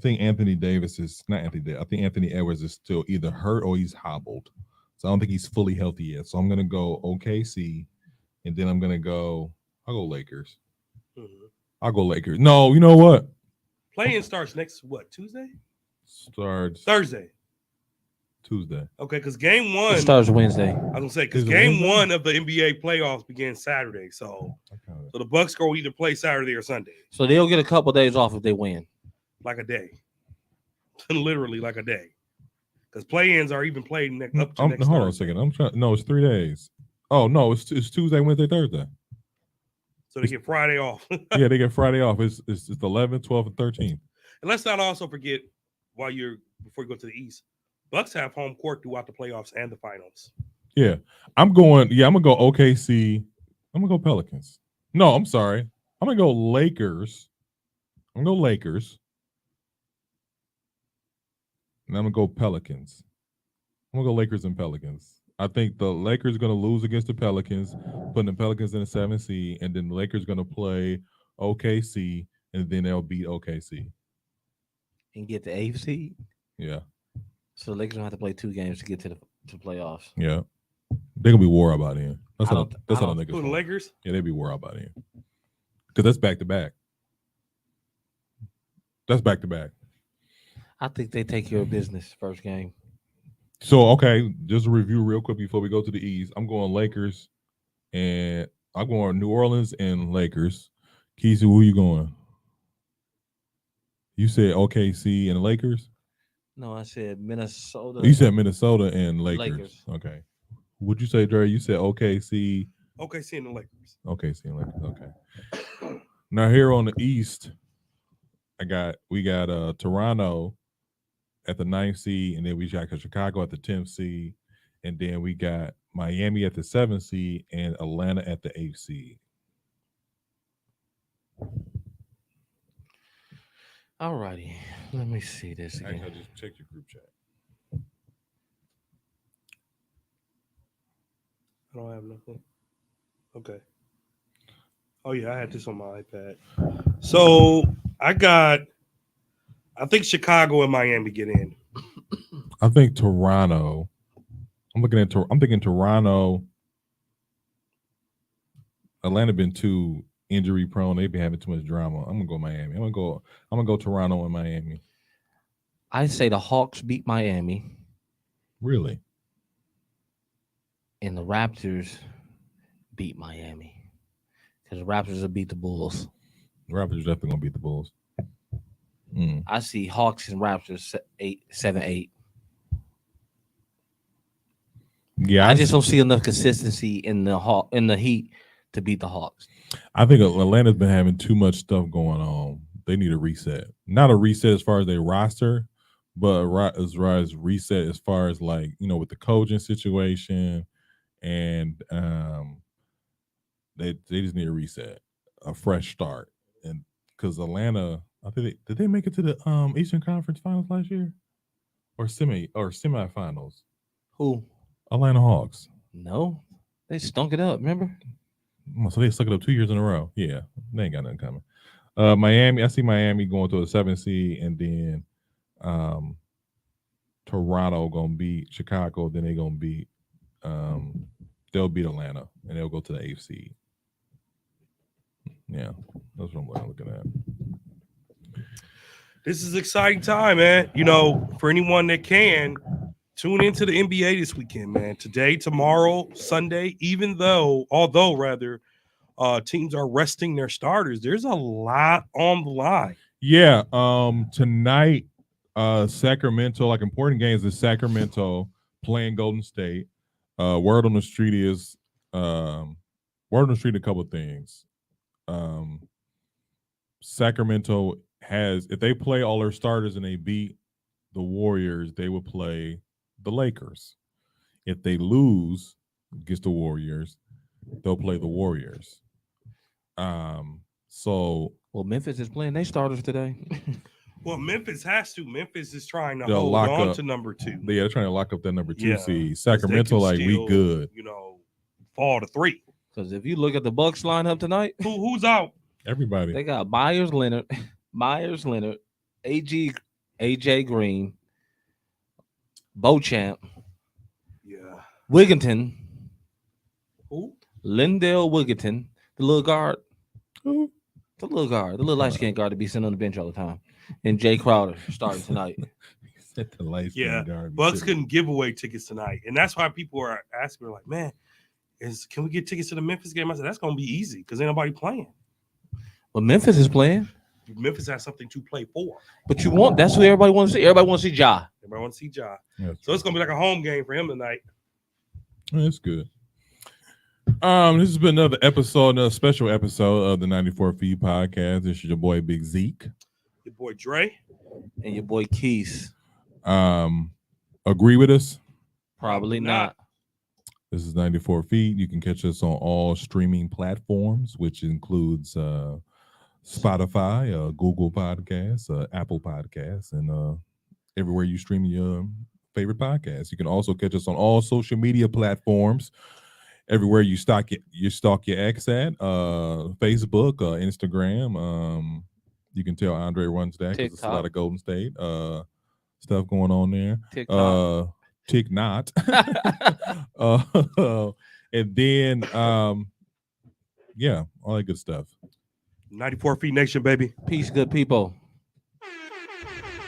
think Anthony Davis is not Anthony Davis. I think Anthony Edwards is still either hurt or he's hobbled. So I don't think he's fully healthy yet. So I'm gonna go OKC, and then I'll go Lakers. Mm-hmm. I'll go Lakers. No, you know what? Playing starts next Tuesday? Starts Thursday. Tuesday. Okay, because game one, It starts Wednesday. I was gonna say, because Is it game Wednesday? one of the NBA playoffs began Saturday, so the Bucks go either play Saturday or Sunday, So they'll get a couple days off if they win. like a day, literally like a day, because play-ins are even played up to next. Hold on a Thursday. second. I'm trying. No, it's 3 days. Oh no, it's Tuesday, Wednesday, Thursday. So they get Friday off. Yeah, they get Friday off. It's the 11th, 12th, and 13th. And let's not also forget, before you go to the East, Bucks have home court throughout the playoffs and the finals. Yeah, I'm going. Yeah, I'm gonna go OKC. I'm gonna go Pelicans. No, I'm sorry. I'm gonna go Lakers. I'm gonna go Lakers. And I'm gonna go Pelicans. I'm gonna go Lakers and Pelicans. I think the Lakers are gonna lose against the Pelicans, putting the Pelicans in the 7th seed, and then the Lakers gonna play OKC, and then they'll beat OKC. And get the 8th seed. Yeah, So the Lakers don't have to play 2 games to get to the playoffs. yeah. They're gonna be wore out by then. That's I how don't- that's I how the don't- niggas. Who, the feel. Lakers? Yeah, they be wore out by then. Because that's back to back. That's back to back. I think they take care of business first game. So okay, just a review real quick before we go to the East. I'm going Lakers, and I'm going New Orleans and Lakers. Keezy, who you going? You said OKC and Lakers. No, I said Minnesota. You said Minnesota and Lakers. Lakers. Okay. What'd you say, Dre? You said OKC. OKC and the Lakers. OKC and Lakers. Okay. Now here on the East, we got Toronto at the 9th seed, and then we got Chicago at the 10th seed, and then we got Miami at the 7th seed and Atlanta at the 8th seed. All righty. Let me see this again. Actually, just check your group chat. I don't have nothing. Okay. Oh yeah, I had this on my iPad. So I think Chicago and Miami get in. I think Toronto. I'm thinking Toronto. Atlanta been too injury prone. They've been having too much drama. I'm gonna go Miami. I'm gonna go Toronto and Miami. I say the Hawks beat Miami Really? and the Raptors beat Miami. Because the Raptors will beat the Bulls. The Raptors definitely gonna beat the Bulls. Mm. I see Hawks and Raptors 7-8. Yeah, I just don't see enough consistency in the Heat to beat the Hawks. I think Atlanta's been having too much stuff going on. They need a reset. Not a reset as far as their roster, but as far as reset as far as with the coaching situation, and they just need a reset, a fresh start. And because Atlanta, I think did they make it to the Eastern Conference Finals last year, or semifinals? Who? Atlanta Hawks. No. They stunk it up, remember? So they stuck it up 2 years in a row. Yeah, they ain't got nothing coming. Miami, I see Miami going to a 7th seed, and then Toronto gonna beat Chicago. Then they gonna beat they'll beat Atlanta, and they'll go to the 8th seed. Yeah, that's what I'm looking at. This is exciting time, man. For anyone that can tune into the NBA this weekend, man. Today, tomorrow, Sunday. Although teams are resting their starters, there's a lot on the line. Yeah, tonight, Sacramento, important games is Sacramento playing Golden State. Word on the street is a couple of things. Sacramento if they play all their starters and they beat the Warriors, they would play the Lakers. If they lose against the Warriors, they'll play the Warriors. So Memphis is playing their starters today. Well, Memphis has to. Memphis is trying to They'll hold lock on up to number 2. yeah, they're trying to lock up that number 2 Yeah, seed. 'cause they Sacramento, can we still, good. Fall to 3. Because if you look at the Bucks lineup tonight, Who's out? Everybody. they got Myers Leonard, AJ Green, Beauchamp, Yeah. Wigginton, Who? Lindell Wigginton, the little guard, Who? the little light skinned guard to be sitting on the bench all the time, and Jay Crowder starting tonight. Set the lights. Yeah, Garden Bucks City. couldn't give away tickets tonight, and that's why people are asking me like, "Man, can we get tickets to the Memphis game?" I said, "That's gonna be easy because ain't nobody playing. But Memphis is playing. Memphis has something to play for. But that's what everybody wants to see. Everybody wants to see Ja. Everybody want to see Ja, Yeah, so it's gonna be like a home game for him tonight." that's good. This has been another special episode of the 94 Feet Podcast. This is your boy Big Zeke. Your boy Dre. And your boy Keys. Agree with us? Probably not. This is 94 Feet. You can catch us on all streaming platforms, which includes Spotify, Google Podcasts, Apple Podcasts, and everywhere you stream your favorite podcasts. You can also catch us on all social media platforms. Everywhere you stalk your ex at, Facebook, Instagram. You can tell Andre runs that because it's a lot of Golden State stuff going on there. Tick not. And then yeah, all that good stuff. 94 Feet Nation, baby. Peace, good people.